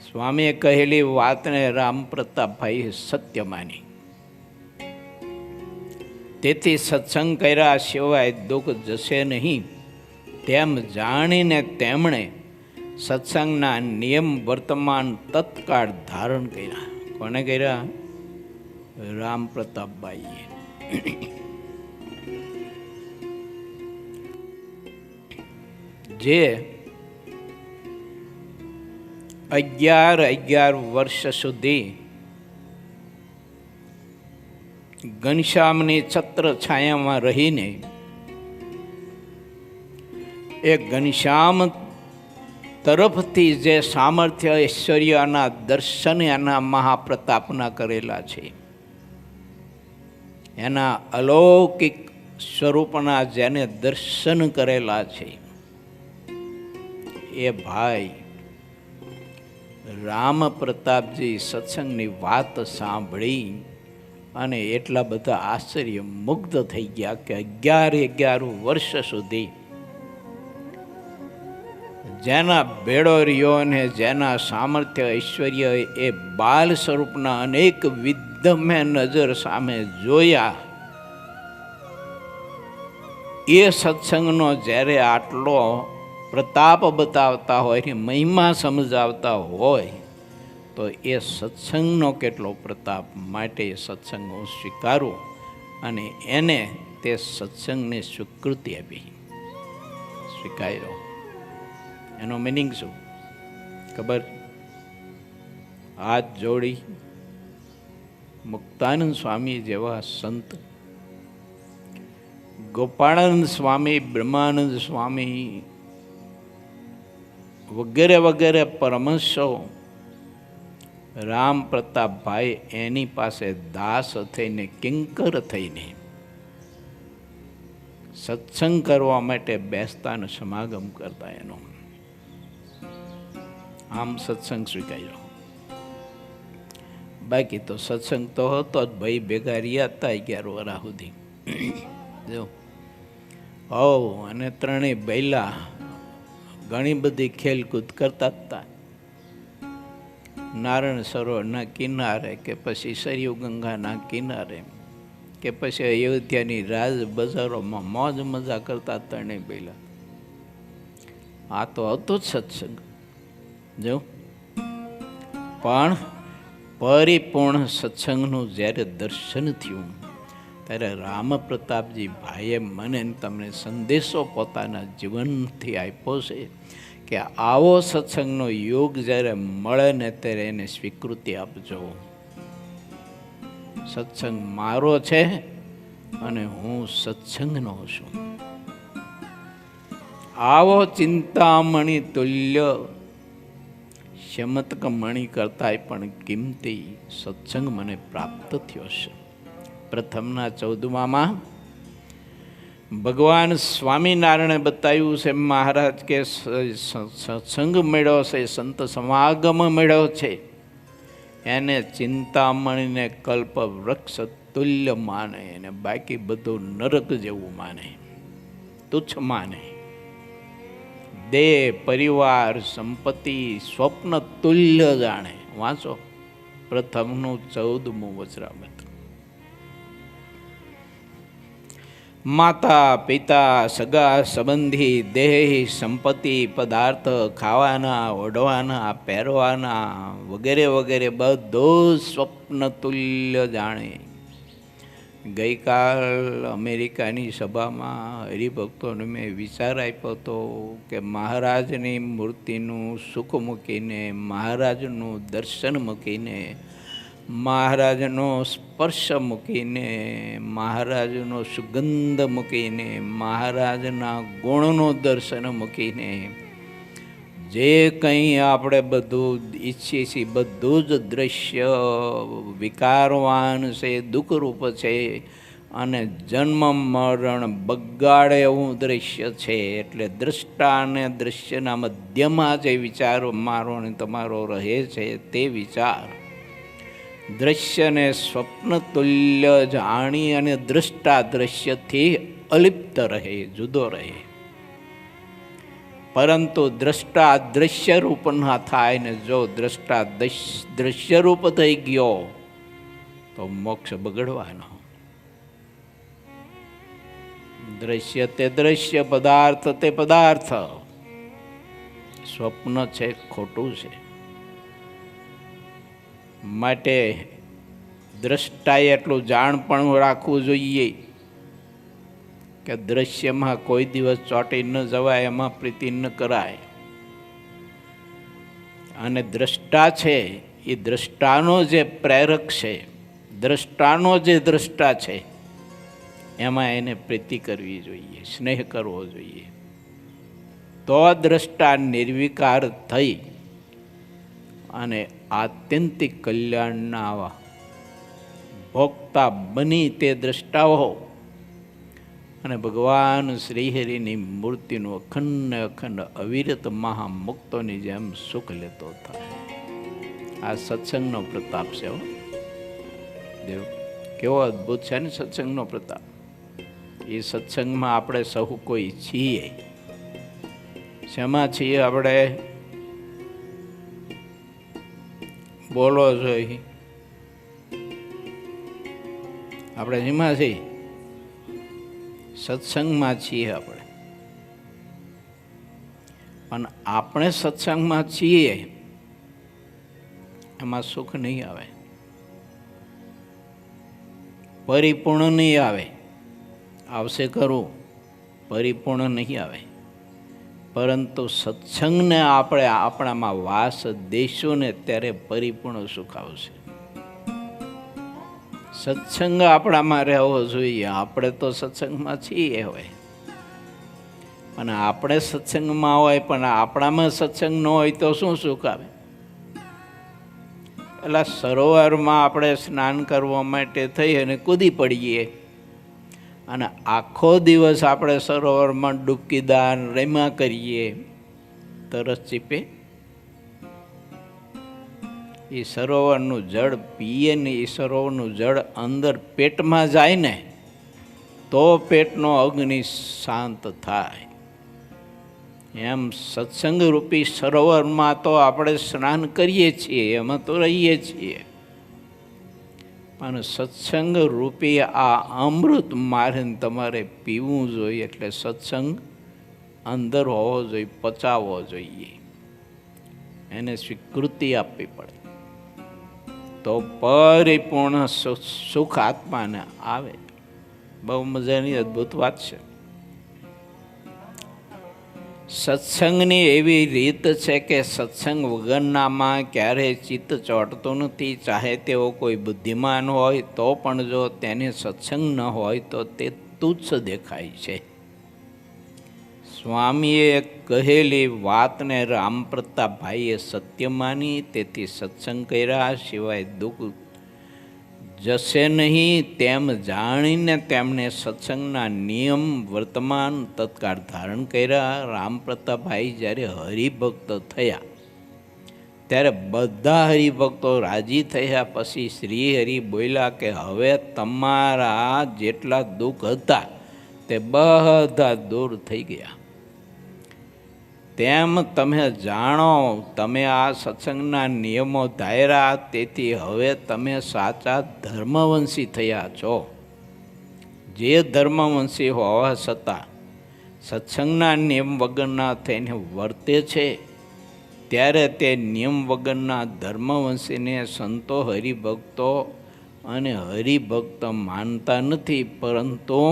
સ્વામીએ કહેલી વાતને રામ પ્રતાપભાઈ સત્ય માની. તેથી સત્સંગ કર્યા સિવાય દુઃખ જશે નહીં તેમ જાણીને તેમણે સત્સંગના નિયમ વર્તમાન તત્કાળ ધારણ કર્યા. કોને કર્યા? રામ પ્રતાપભાઈએ. જે 11 વર્ષ સુધી ઘનશ્યામની છત્ર છાયામાં રહીને એ ઘનશ્યામ તરફથી જે સામર્થ્ય ઐશ્વર્યના દર્શન એના મહાપ્રતાપના કરેલા છે, એના અલૌકિક સ્વરૂપના જેને દર્શન કરેલા છે, એ ભાઈ રામ પ્રતાપજી સત્સંગની વાત સાંભળી અને એટલા બધા આશ્ચર્ય મુગ્ધ થઈ ગયા કે 11 વર્ષ સુધી જેના ભેળો રહ્યો અને જેના સામર્થ્ય ઐશ્વર્ય એ બાલ સ્વરૂપના અનેક વિદ્યમે નજર સામે જોયા, એ સત્સંગનો જ્યારે આટલો પ્રતાપ બતાવતા હોય, મહિમા સમજાવતા હોય, તો એ સત્સંગનો કેટલો પ્રતાપ. માટે એ સત્સંગ હું સ્વીકારું અને એને તે સત્સંગને સ્વીકૃતિ આપી, સ્વીકાર્યો. એનો મિનિંગ શું ખબર? હાથ જોડી મુક્તાનંદ સ્વામી જેવા સંત, ગોપાળાનંદ સ્વામી, બ્રહ્માનંદ સ્વામી વગેરે વગેરે પરમહંસો રામ પ્રતાપભાઈ એની પાસે દાસ થઈને, કિંકર થઈને સત્સંગ કરવા માટે બેસતા અને સમાગમ કરતા. એનો આમ સત્સંગ સ્વીકાર્યો. બાકી તો સત્સંગ તો હતો જ ભાઈ, ભેગા રહ્યા હતા 11 વર્ષ સુધી. જો અને ત્રણેય બૈલા ઘણી બધી ખેલકૂદ કરતા હતા. નારાયણ સરોવરના કિનારે કે પછી સરયુ ગંગાના કિનારે કે પછી અયોધ્યાની રાજ બજારોમાં મોજ મજા કરતા ત્રણેય બૈલા. આ તો હતો જ સત્સંગ. જો પણ પરિપૂર્ણ સત્સંગનું જ્યારે દર્શન થયું ત્યારે રામ પ્રતાપજી ભાઈએ મને તમને સંદેશો પોતાના જીવનથી આપ્યો છે કે આવો સત્સંગનો યોગ જ્યારે મળે ને ત્યારે એને સ્વીકૃતિ આપજો. સત્સંગ મારો છે અને હું સત્સંગનો છું. આવો ચિંતામણી તુલ્ય શમતક મણી કરતા પણ કિંમતી સત્સંગ મને પ્રાપ્ત થયો છે. પ્રથમના 14માં ભગવાન સ્વામિનારાયણે બતાવ્યું છે, મહારાજ કે સત્સંગ મળ્યો છે, સંત સમાગમ મળ્યો છે, એને ચિંતામણીને કલ્પ વૃક્ષ તુલ્ય માને, અને બાકી બધું નરક જેવું માને, તુચ્છ માને. દેહ, પરિવાર, સંપત્તિ સ્વપ્ન તુલ્ય જાણે. વાંચો પ્રથમનું 14મું વચરામૃત. માતા પિતા, સગા સંબંધી, દેહ, સંપત્તિ, પદાર્થ, ખાવાના, ઓઢવાના, પહેરવાના વગેરે વગેરે બધું સ્વપ્ન તુલ્ય જાણે. ગઈકાલ અમેરિકાની સભામાં હરિભક્તોને મેં વિચાર આપ્યો હતો કે મહારાજની મૂર્તિનું સુખ મૂકીને, મહારાજનું દર્શન મૂકીને, મહારાજનો સ્પર્શ મૂકીને, મહારાજનો સુગંધ મૂકીને, મહારાજના ગુણનું દર્શન મૂકીને જે કંઈ આપણે બધું ઈચ્છીએ છીએ બધું જ દ્રશ્ય વિકારવાન છે, દુઃખરૂપ છે અને જન્મ મરણ બગાડે એવું દ્રશ્ય છે. એટલે દ્રષ્ટા અને દ્રશ્યના મધ્યમાં જે વિચાર મારો ને તમારો રહે છે તે વિચાર દ્રશ્યને સ્વપ્ન તુલ્ય જાણી અને દ્રષ્ટા દ્રશ્યથી અલિપ્ત રહે, જુદો રહે. પરંતુ દ્રષ્ટા દ્રશ્યરૂપ ના થાય ને જો દ્રષ્ટા દ્રશ્યરૂપ થઈ ગયો તો મોક્ષ બગડવાનો. દ્રશ્ય તે દ્રશ્ય, પદાર્થ તે પદાર્થ. સ્વપ્ન છે, ખોટું છે. માટે દ્રષ્ટાએ એટલું જાણપણું રાખવું જોઈએ કે દ્રશ્યમાં કોઈ દિવસ ચોંટી ન જવાય, એમાં પ્રીતિ ન કરાય. અને દ્રષ્ટા છે એ દ્રષ્ટાનો જે પ્રેરક છે, દ્રષ્ટાનો જે દ્રષ્ટા છે એમાં એને પ્રીતિ કરવી જોઈએ, સ્નેહ કરવો જોઈએ. તો દ્રષ્ટા નિર્વિકાર થઈ અને આત્યંતિક કલ્યાણના આવા ભોગતા બની તે દ્રષ્ટાઓ અને ભગવાન શ્રીહરિની મૂર્તિનું અખંડ અખંડ અવિરત મહામુક્તોની જેમ સુખ લેતો થાય. આ સત્સંગનો પ્રતાપ છે હો દેવ, કેવો અદ્ભુત છે ને સત્સંગનો પ્રતાપ. એ સત્સંગમાં આપણે સહુ કોઈ છીએ. શેમાં છીએ આપણે? બોલો જોઈએ, આપણે શેમાં છીએ? સત્સંગમાં છીએ આપણે. અને આપણે સત્સંગમાં છીએ એમાં સુખ નહીં આવે, પરિપૂર્ણ નહીં આવે. આવશે ખરું, પરિપૂર્ણ નહીં આવે. પરંતુ સત્સંગને આપણે આપણામાં વાસ દઈશું ને ત્યારે પરિપૂર્ણ સુખ આવશે. સત્સંગ આપણામાં રહેવો જોઈએ. આપણે તો સત્સંગમાં છીએ હોય, અને આપણે સત્સંગમાં હોય પણ આપણામાં સત્સંગ ન હોય તો શું સુખ આવે? એટલે સરોવરમાં આપણે સ્નાન કરવા માટે થઈ અને કૂદી પડીએ, અને આખો દિવસ આપણે સરોવરમાં ડૂબકીદાર રમ્યા કરીએ, તરસ ચીપે? એ સરોવરનું જળ પીએ ને એ સરોવરનું જળ અંદર પેટમાં જાય ને તો પેટનો અગ્નિ શાંત થાય. એમ સત્સંગ રૂપી સરોવરમાં તો આપણે સ્નાન કરીએ છીએ, એમાં તો રહીએ છીએ, પણ સત્સંગ રૂપી આ અમૃત મારે તમારે પીવું જોઈએ. એટલે સત્સંગ અંદર હોવો જોઈએ, પચાવવો જોઈએ, એને સ્વીકૃતિ આપવી પડે તો પરિપૂર્ણ સુખ આત્માને આવે. બહુ મજાની અદ્ભુત વાત છે. સત્સંગની એવી રીત છે કે સત્સંગ વગરનામાં ક્યારેય ચિત્ત ચોંટતું નથી. ચાહે તેઓ કોઈ બુદ્ધિમાન હોય તો પણ જો તેને સત્સંગ ન હોય તો તે તુચ્છ દેખાય છે. સ્વામીએ કહેલી વાતને રામપ્રતાપભાઈએ સત્ય માની, તેથી સત્સંગ કર્યા સિવાય દુઃખ જશે નહીં તેમ જાણીને તેમણે સત્સંગના નિયમ વર્તમાન તત્કાળ ધારણ કર્યા. રામપ્રતાપભાઈ જ્યારે હરિભક્ત થયા ત્યારે બધા હરિભક્તો રાજી થયા. પછી શ્રી હરિ બોલ્યા કે હવે તમારા જેટલા દુઃખ હતા તે બધા દૂર થઈ ગયા. તેમ તમે જાણો, તમે આ સત્સંગના નિયમો ધાર્યા, તેથી હવે તમે સાચા ધર્મવંશી થયા છો. જે ધર્મવંશી હોવા છતાં સત્સંગના નિયમ વગરના થઈને વર્તે છે ત્યારે તે નિયમ વગરના ધર્મવંશીને સંતો હરિભક્તો અને હરિભક્ત માનતા નથી, પરંતુ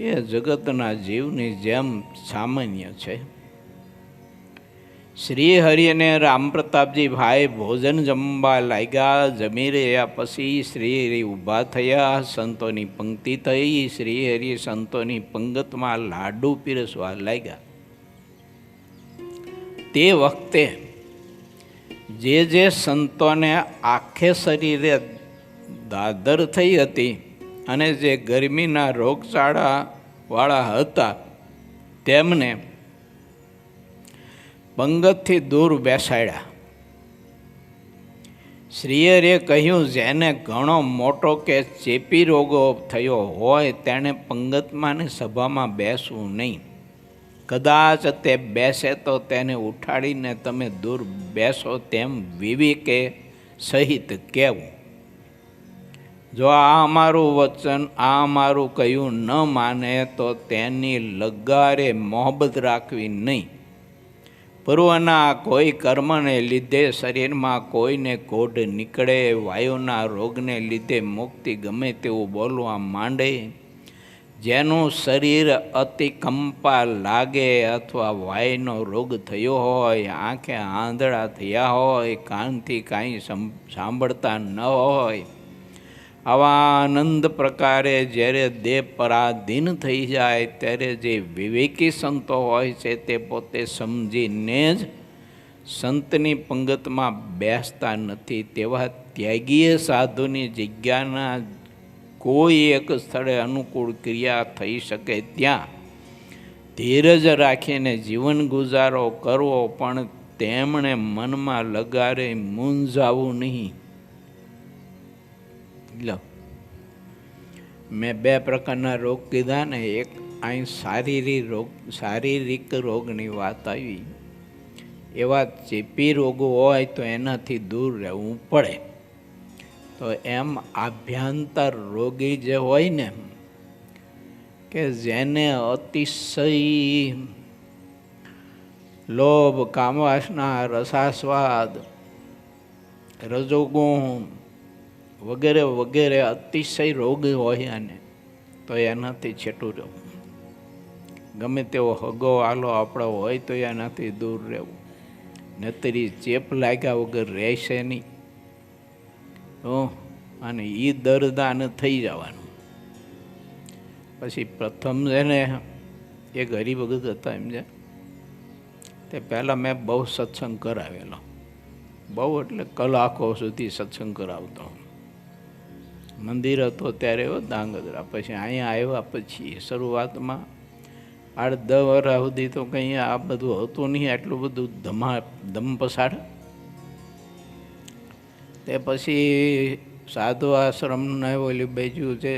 એ જગતના જીવની જેમ સામાન્ય છે. શ્રી હરિ અને રામપ્રતાપજી ભાઈ ભોજન જમવા લાગ્યા. જમી રહ્યા પછી શ્રી હરિ ઊભા થયા. સંતોની પંક્તિ થઈ. શ્રી હરિ સંતોની પંગતમાં લાડુ પીરસવા લાગ્યા. તે વખતે જે સંતોને આખે શરીરે દાદર થઈ હતી અને જે ગરમીના રોગચાળાવાળા હતા તેમને પંગતથી દૂર બેસાડ્યા. શ્રીહરિએ કહ્યું, જેને ઘણો મોટો કે ચેપી રોગો થયો હોય તેણે પંગતમાં ને સભામાં બેસવું નહીં. કદાચ તે બેસે તો તેને ઉઠાડીને તમે દૂર બેસો તેમ વિવેકે સહિત કહેવું. જો આ અમારું વચન, આ અમારું કહ્યું ન માને તો તેની લગારે મોહબ્બત રાખવી નહીં. પૂર્વના કોઈ કર્મને લીધે શરીરમાં કોઈને કોઢ નીકળે, વાયુના રોગને લીધે મુક્તિ ગમે તેવું બોલવા માંડે, જેનું શરીર અતિ કંપા લાગે અથવા વાયુનો રોગ થયો હોય, આંખે આંધળા થયા હોય, કાનથી કાંઈ સાંભળતા ન હોય, આવા આનંદ પ્રકારે જ્યારે દેહ પરાધીન થઈ જાય ત્યારે જે વિવેકી સંતો હોય છે તે પોતે સમજીને જ સંતની પંગતમાં બેસતા નથી. તેવા ત્યાગીય સાધુની જગ્યાના કોઈ એક સ્થળે અનુકૂળ ક્રિયા થઈ શકે ત્યાં ધીરજ રાખીને જીવન ગુજારો કરવો, પણ તેમણે મનમાં લગારે મૂંઝાવું નહીં. લો, મેં 2 પ્રકારના રોગ કીધા ને. એક અહીં શારીરિક રોગની વાત આવી. એવા ચેપી રોગો હોય તો એનાથી દૂર રહેવું પડે. તો એમ આભ્યંતર રોગી જે હોય ને, કે જેને અતિશય લોભ, કામવાસના, રસાસ્વાદ, રજોગુણ વગેરે વગેરે અતિશય રોગ હોય અને તો એનાથી છેટું રહેવું. ગમે તેવો હગો આલો આપણો હોય તો એનાથી દૂર રહેવું. નતરી ચેપ લાગ્યા વગર રહેશે નહીં. અને એ દરદાન થઈ જવાનું. પછી પ્રથમ એને એક હરિભગત હતા એમ છે, તે પહેલાં મેં બહુ સત્સંગ કરાવેલો. બહુ એટલે કલાકો સુધી સત્સંગ કરાવતો. મંદિર હતો ત્યારે ધાંગધ્રા. પછી અહીંયા આવ્યા પછી શરૂઆતમાં 8-10 વર્ષ સુધી તો કંઈ આ બધું હતું નહીં. આટલું બધું ધમ પસાડ. તે પછી સાધુ આશ્રમને ઓલી બાજુ જે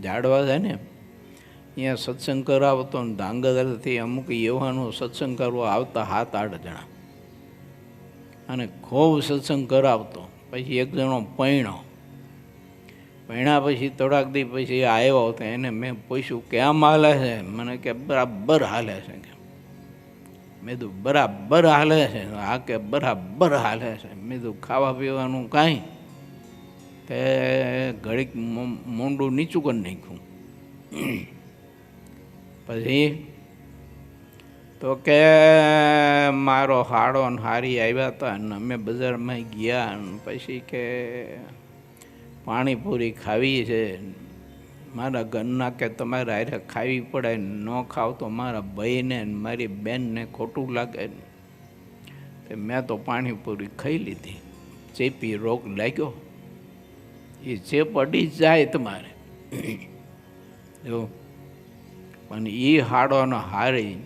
ઝાડવા છે ને, અહીંયા સત્સંગ કરાવતો ને ધાંગધ્રાથી અમુક યુવાનો સત્સંગ કરવા આવતા 7-8 જણા, અને ખૂબ સત્સંગ કરાવતો. પછી એક જણો પૈણા પછી થોડાક દી પછી આવ્યો તો એને મેં પૂછ્યું કેમ હાલે છે? મને કે બરાબર હાલે છે. કે મેં કીધું બરાબર હાલે છે? હા કે બરાબર હાલે છે. મેં કીધું ખાવા પીવાનું કાંઈ? તે ઘડીક મોંડું નીચું કરી નાખ્યું. પછી તો કે મારો હાડો ને હારી આવ્યા હતા ને અમે બજારમાં ગયા ને પછી કે પાણીપુરી ખાવી છે. મારા ઘરના કે તમારે હારે ખાવી પડે, ન ખાવ તો મારા ભાઈને ને મારી બેનને ખોટું લાગે ને. તે મેં તો પાણીપુરી ખાઈ લીધી. ચેપી રોગ લાગ્યો. એ ચેપ અડી જાય તમારે જો. પણ એ હાડોનો હારી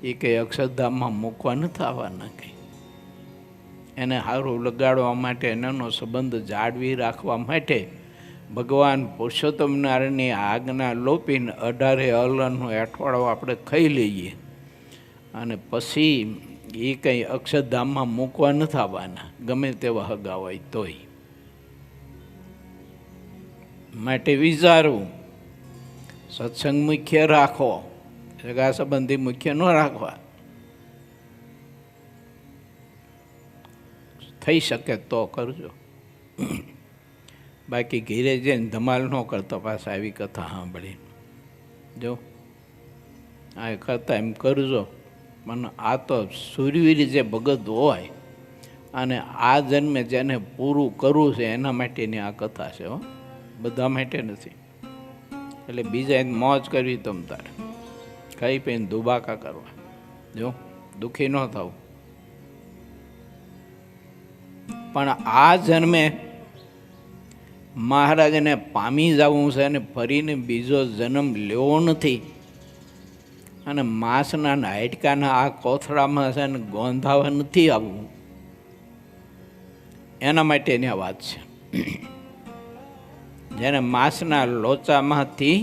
એ કંઈ અક્ષરધામમાં મૂકવા નથી આવવાના. કંઈ એને સારું લગાડવા માટે, એનો સંબંધ જાળવી રાખવા માટે ભગવાન પુરુષોત્તમ નારાયણની આજ્ઞા લોપીને 18 અલનનો અઠવાડો આપણે ખાઈ લઈએ અને પછી એ કંઈ અક્ષરધામમાં મૂકવા નથી આવવાના, ગમે તેવા હગા હોય તોય. માટે વિચારવું, સત્સંગ મુખ્ય રાખો, સગા સંબંધી મુખ્ય ન રાખવા. થઈ શકે તો કરજો, બાકી ઘીરે જઈને ધમાલ ન કરતા પાછા આવી કથા સાંભળી જો. આ કરતા એમ કરજો. પણ આ તો સૂરવીર જે ભગત હોય અને આ જન્મે જેને પૂરું કરવું છે એના માટેની આ કથા છે હો, બધા માટે નથી. એટલે બીજા મોજ કરવી તમ તારે, ખાઈ પીને દુબાકા કરવા જો, દુઃખી ન થવું. પણ આ જન્મે મહારાજને પામી જવું છે અને ફરીને બીજો જન્મ લેવો નથી. અને માંસના હાડકાના આ કોથળામાં છે ને ગોંધાવા નથી આવવું. એના માટેની આ વાત છે. જેને માંસના લોચામાંથી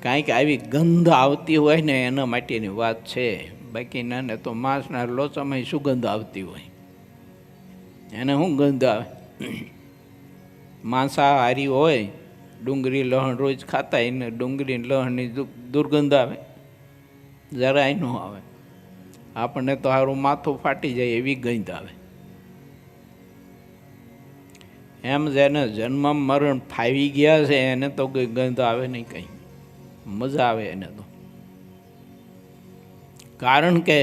કાંઈક આવી ગંધ આવતી હોય ને એના માટેની વાત છે. બાકી નાને તો માંસના લોચામાં સુગંધ આવતી હોય, એને શું ગંધ આવે? માંસાહારી હોય, ડુંગળી લહણ રોજ ખાતા એને ડુંગળી લહણની દુર્ગંધ આવે? જરાય ન આવે. આપણને તો સારું માથું ફાટી જાય એવી ગંધ આવે. એમ જેને જન્મ મરણ ફાવી ગયા છે એને તો કંઈ ગંધ આવે નહીં, કંઈ મજા આવે એને તો. કારણ કે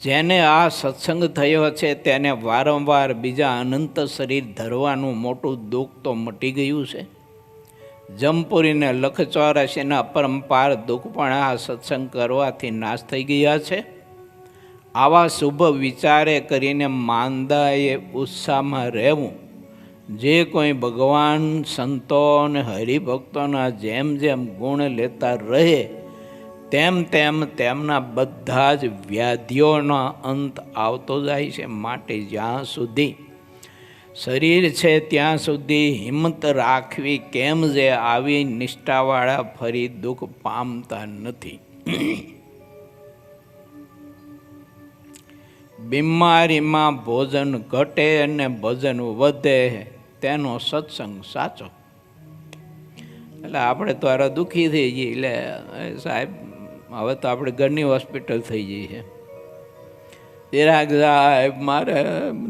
જેને આ સત્સંગ થયો છે તેને વારંવાર બીજા અનંત શરીર ધરવાનું મોટું દુઃખ તો મટી ગયું છે. જમપુરીને 184 અપરંપાર દુઃખ પણ આ સત્સંગ કરવાથી નાશ થઈ ગયા છે. આવા શુભ વિચારે કરીને માંદાએ ઉત્સાહમાં રહેવું. જે કોઈ ભગવાન, સંતો અને હરિભક્તોના જેમ જેમ ગુણ લેતા રહે તેમ તેમ તેમના બધા જ વ્યાધિઓનો અંત આવતો જાય છે. માટે જ્યાં સુધી શરીર છે ત્યાં સુધી હિંમત રાખવી, કેમ જે આવી નિષ્ઠાવાળા ફરી દુઃખ પામતા નથી. બીમારીમાં ભોજન ઘટે અને ભજન વધે, તેનો સત્સંગ સાચો. એટલે આપણે તો આરા દુઃખી થઈ જઈએ, એટલે સાહેબ હવે તો આપણે ઘરની હોસ્પિટલ થઈ જઈ છે. ચિરાગ સાહેબ મારે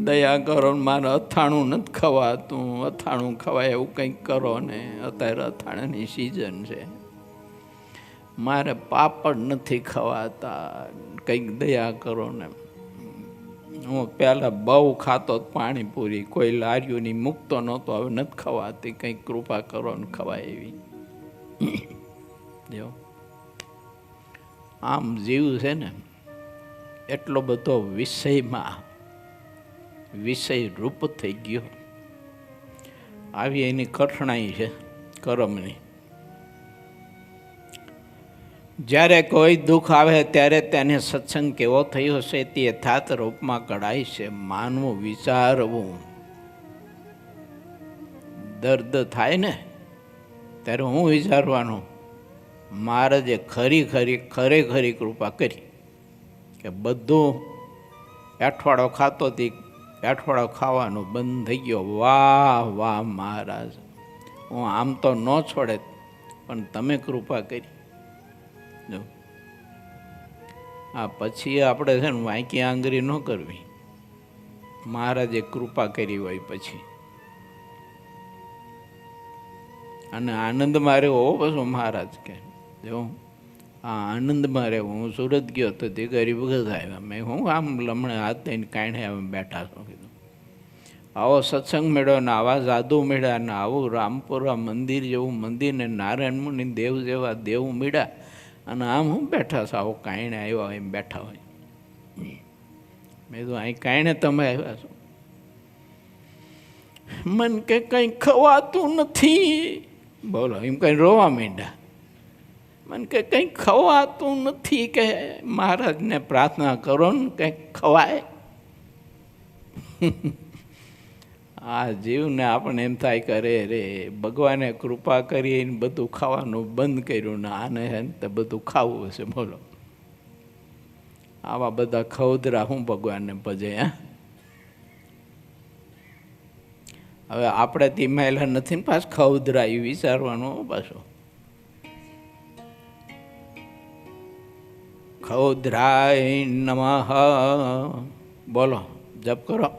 દયા કરો, મારે અથાણું નથી ખવાતું, અથાણું ખવાય એવું કંઈક કરો ને, અત્યારે અથાણાની સિઝન છે. મારે પાપડ નથી ખવાતા, કંઈક દયા કરો ને. હું પહેલાં બહુ ખાતો પાણીપુરી, કોઈ લારીઓની મૂકતો નહોતો, હવે નથી ખવાતી, કંઈક કૃપા કરો ને ખવાય એવી. જો આમ જીવ છે ને એટલો બધો વિષયમાં વિષય રૂપ થઈ ગયો. આવી એની કઠણાઈ છે કર્મની. જ્યારે કોઈ દુઃખ આવે ત્યારે તેને સત્સંગ કેવો થયો છે તે યથાર્થ રૂપમાં કઢાય છે. માનવું, વિચારવું. દર્દ થાય ને ત્યારે હું વિચારવાનું, મહારાજે ખરેખરી કૃપા કરી કે બધું અઠવાડો ખાતો હતી, અઠવાડો ખાવાનું બંધ થઈ ગયો. વાહ વાહ મહારાજ, હું આમ તો ન છોડે પણ તમે કૃપા કરી. જો આ પછી આપણે છે ને વાંકી આંગળી ન કરવી. મહારાજે કૃપા કરી હોય પછી. અને આનંદમાં રહેવો પછી મહારાજ કે જો આ આનંદમાં રહેવું. હું સુરત ગયો તો તે ગરીબ વખત આવ્યા, મેં હું આમ લમણે હાથ દઈને કાંઈ આમ બેઠા છો. કીધું આવો સત્સંગ મેળ્યો ને આવા સાધુ મળ્યા ને આવું રામપુરા મંદિર જેવું મંદિર ને નારાયણ મુનિ દેવ જેવા દેવ મળ્યા, અને આમ હું બેઠા છો, આવો કાંઈને આવ્યા હોય એમ બેઠા હોય. મેં તો અહીં કાંઈને તમે આવ્યા છો. મન કે કંઈ ખવાતું નથી. બોલો એમ કંઈ રોવા માંડ્યા. મને કે કંઈ ખવાતું નથી, કે મહારાજને પ્રાર્થના કરો ને કંઈક ખવાય. આ જીવને આપણે એમ થાય કરે રે ભગવાને કૃપા કરીને બધું ખાવાનું બંધ કર્યું ને આને તો બધું ખાવું હશે. બોલો આવા બધા ખવદરા હું ભગવાનને ભજે. હવે આપણે ધીમાયેલા નથી ને પાછ ખવદરા એ વિચારવાનું પાછો. ખૌદ્રાય નમઃ બોલો, જપ કરો.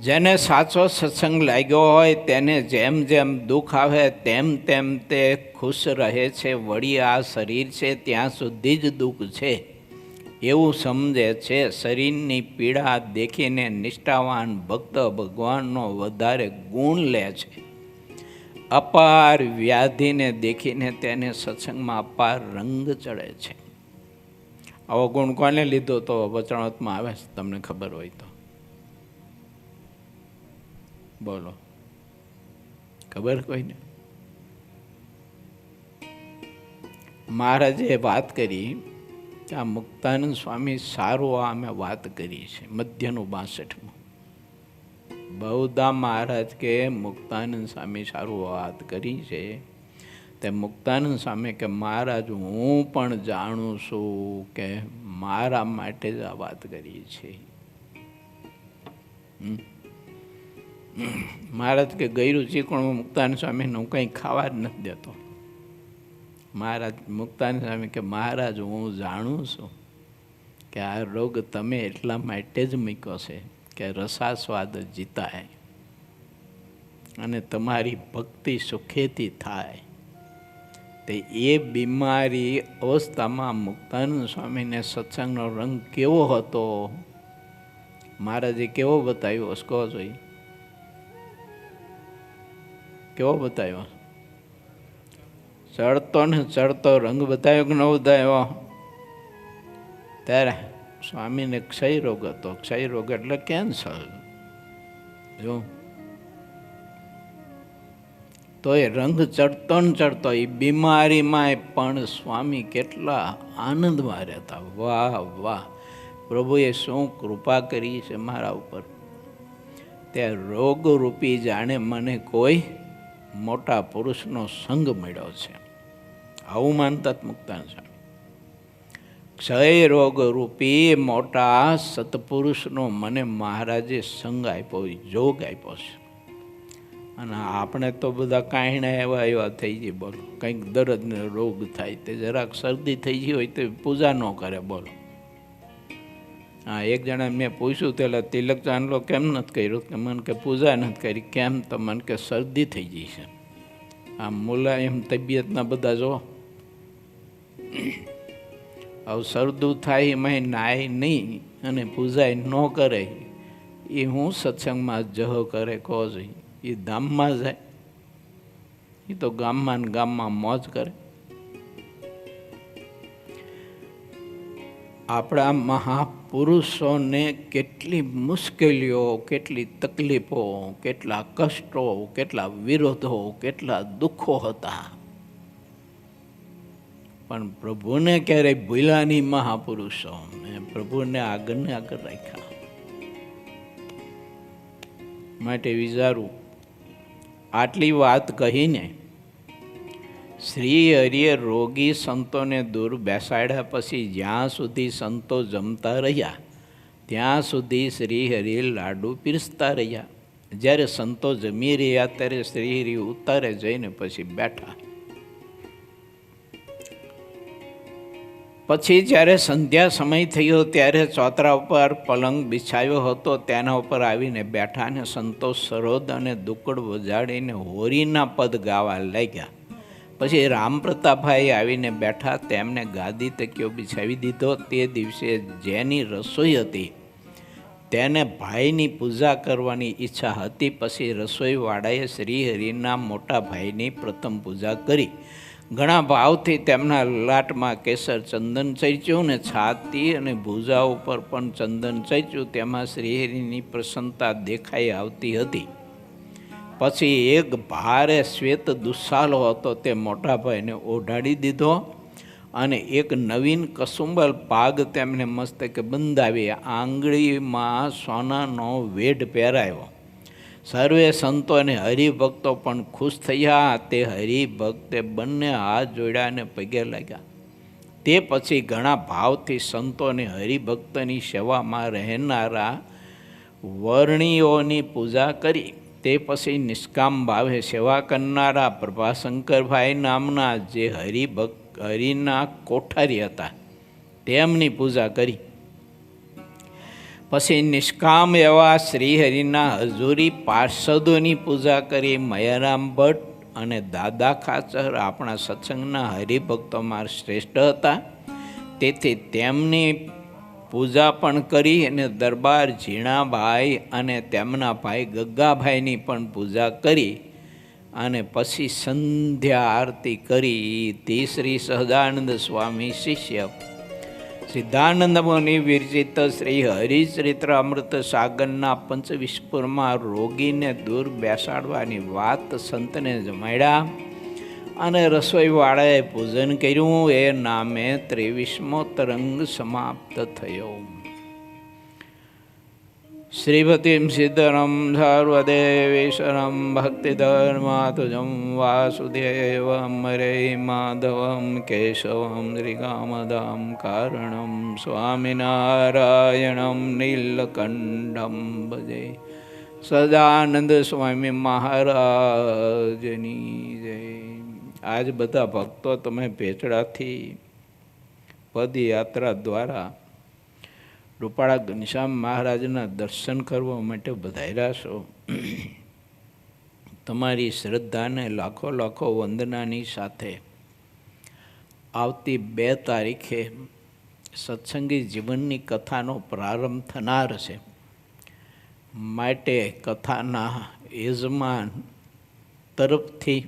જેને સાચો સત્સંગ લાગ્યો હોય તેને જેમ જેમ દુઃખ આવે તેમ તેમ તે ખુશ રહે છે. વળી આ શરીર છે ત્યાં સુધી જ દુઃખ છે એવું સમજે છે. શરીરની પીડા દેખીને નિષ્ઠાવાન ભક્ત ભગવાનનો વધારે ગુણ લે છે. અપાર વ્યાધિને દેખીને તેને સત્સંગમાં અપાર રંગ ચડે છે. આવો ગુણ કોને લીધો તો વચનામૃતમાં આવે છે, તમને ખબર હોય તો બોલો. ખબર કોઈને? મહારાજે વાત કરી કે આ મુક્તાનંદ સ્વામી સારું અમે વાત કરી છે મધ્યનું 62માં. બહુધા મહારાજ કે મુક્તાનંદ સ્વામી સારું વાત કરી છે. તે મુક્તાનંદ સ્વામી કે મહારાજ હું પણ જાણું છું કે મારા માટે જ આ વાત કરી છે. મહારાજ કે ગયરું ચીકણું મુક્તાનંદ સ્વામીને હું કંઈ ખાવા જ નથી દેતો. મહારાજ મુક્તાનંદ સ્વામી કે મહારાજ હું જાણું છું કે આ રોગ તમે એટલા માટે જ મૂક્યો છે કે રસાસ્વાદ જીતાય અને તમારી ભક્તિ સુખેથી થાય. તે એ બીમારી અવસ્થામાં મુક્તાનંદ સ્વામીને સત્સંગનો રંગ કેવો હતો મહારાજે કેવો બતાવ્યો કહો જોઈએ? કેવો બતાવ્યો? ચડતો ને ચડતો રંગ બતાવ્યો કે ન બતાવ્યો? ત્યારે સ્વામીને ક્ષય રોગ હતો. ક્ષય રોગ એટલે કેન્સર. જો તો એ રંગ ચડતો ને ચડતો, એ બીમારીમાં પણ સ્વામી કેટલા આનંદમાં રહેતા. વાહ વાહ, પ્રભુએ શું કૃપા કરી છે મારા ઉપર. ત્યાં રોગરૂપી જાણે મને કોઈ મોટા પુરુષનો સંગ મળ્યો છે, આવું માનતા મુક્તાન સ્વામી. ક્ષય રોગ રૂપી મોટા સત્પુરુષનો મને મહારાજે સંગ આપ્યો, જોગ આપ્યો છે. અને આપણે તો બધા કાંઈના એવા થઈ જાય. બોલો, કંઈક દર્દને રોગ થાય, તે જરાક શરદી થઈ ગઈ હોય તો પૂજા ન કરે. બોલો, હા, એક જણા મેં પૂછ્યું તેલા તિલક ચાંદલો કેમ નથી કર્યો, કે મને કે પૂજા નથી કરી. કેમ? તો મને કે શરદી થઈ ગઈ છે. આ મુલાયમ તબિયતના બધા જો હવે શરદું થાય એમાં નાય નહીં અને પૂજાય ન કરે, એ હું સત્સંગમાં જહ કરે કહો જોઈએ. એ ધામમાં જાય, એ તો ગામમાં ને ગામમાં મોજ કરે. આપણા મહાપુરુષોને કેટલી મુશ્કેલીઓ, કેટલી તકલીફો, કેટલા કષ્ટો, કેટલા વિરોધો, કેટલા દુઃખો હતા, પણ પ્રભુને ક્યારેય ભૂલ્યા નહીં. મહાપુરુષો પ્રભુને આગળ ને આગળ રાખ્યા. માટે વિચારું, આટલી વાત કહીને શ્રી હરિએ રોગી સંતોને દૂર બેસાડ્યા પછી જ્યાં સુધી સંતો જમતા રહ્યા ત્યાં સુધી શ્રી હરિ લાડુ પીરસતા રહ્યા. જ્યારે સંતો જમી રહ્યા ત્યારે શ્રી હરિ ઉતારે જઈને પછી બેઠા. પછી જ્યારે સંધ્યા સમય થયો ત્યારે ચોતરા ઉપર પલંગ બિછાયો હતો, તેના ઉપર આવીને બેઠા અને સંતો સરોદ અને દુકડ વજાડીને હોરીના પદ ગાવા લાગ્યા. પછી રામપ્રતાપભાઈ આવીને બેઠા, તેમને ગાદી તકિયો બિછાવી દીધો. તે દિવસે જેની રસોઈ હતી તેને ભાઈની પૂજા કરવાની ઈચ્છા હતી. પછી રસોઈવાળાએ શ્રી હરિના મોટા ભાઈની પ્રથમ પૂજા કરી. ઘણા ભાવથી તેમના લલાટમાં કેસર ચંદન ચૈચ્યું ને છાતી અને ભુજા ઉપર પણ ચંદન ચૈચ્યું. તેમાં શ્રીહરિની પ્રસન્નતા દેખાઈ આવતી હતી. પછી એક ભારે શ્વેત દુસ્સાલો હતો, તે મોટા ભાઈને ઓઢાડી દીધો અને એક નવીન કસુંબલ પાગ તેમને મસ્તકે બંધાવી આંગળીમાં સોનાનો વેઢ પહેરાયો. સર્વે સંતો અને હરિભક્તો પણ ખુશ થયા. તે હરિભક્તે બંને હાથ જોડ્યા અને પગે લાગ્યા. તે પછી ઘણા ભાવથી સંતો અને હરિભક્તોની સેવામાં રહેનારા વર્ણીઓની પૂજા કરી. તે પછી નિષ્કામ ભાવે સેવા કરનારા પ્રભાશંકરભાઈ નામના જે હરિના કોઠારી હતા તેમની પૂજા કરી. પછી નિષ્કામ એવા શ્રીહરિના હજુરી પાર્ષદોની પૂજા કરી. મયારામ ભટ્ટ અને દાદા ખાચર આપણા સત્સંગના હરિભક્તોમાં શ્રેષ્ઠ હતા, તેથી તેમની પૂજા પણ કરી. અને દરબાર ઝીણાભાઈ અને તેમના ભાઈ ગગ્ગાભાઈની પણ પૂજા કરી. અને પછી સંધ્યા આરતી કરી. તે શ્રી સહજાનંદ સ્વામી શિષ્ય સિદ્ધાનંદ મુનિ વિરચિત શ્રી હરિચરિત્ર અમૃત સાગરના પંચવિસ્ફુરમાં રોગીને દૂર બેસાડવાની વાત સંતને જમાડ્યા અને રસોઈવાળાએ પૂજન કર્યું. એ નામે 23મો તરંગ સમાપ્ત થયો. શ્રીપતિમ સિદ્ધરમ સર્વદેવેશ્વરમ ભક્તિધર્માતુજમ વાસુદેવમ હરે માધવમ કેશવમ શ્રીકામદામ કારણમ સ્વામિનારાયણમ નીલકંઠમ ભજે. સદાનંદ સ્વામી મહારાજની જય. આજ બધા ભક્તો તમે ભેચડાથી પદયાત્રા દ્વારા રૂપાળા ઘનશ્યામ મહારાજના દર્શન કરવા માટે પધાર્યા છો. તમારી શ્રદ્ધાને લાખો લાખો વંદનાની સાથે આવતી 2 તારીખે સત્સંગી જીવનની કથાનો પ્રારંભ થનાર છે. માટે કથાના યજમાન તરફથી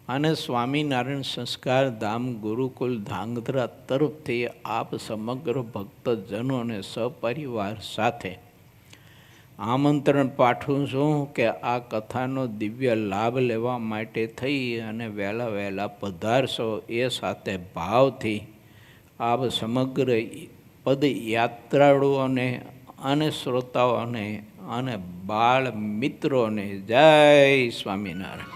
અને સ્વામિનારાયણ સંસ્કાર ધામ ગુરુકુલ ધાંગધ્રા તરફથી આપ સમગ્ર ભક્તજનોને સપરિવાર સાથે આમંત્રણ પાઠવું છું કે આ કથાનો દિવ્ય લાભ લેવા માટે થઈ અને વહેલા વહેલા પધારશો, એ સાથે ભાવથી આપ સમગ્ર પદયાત્રાળુઓને અને શ્રોતાઓને અને બાળ મિત્રોને જય સ્વામિનારાયણ.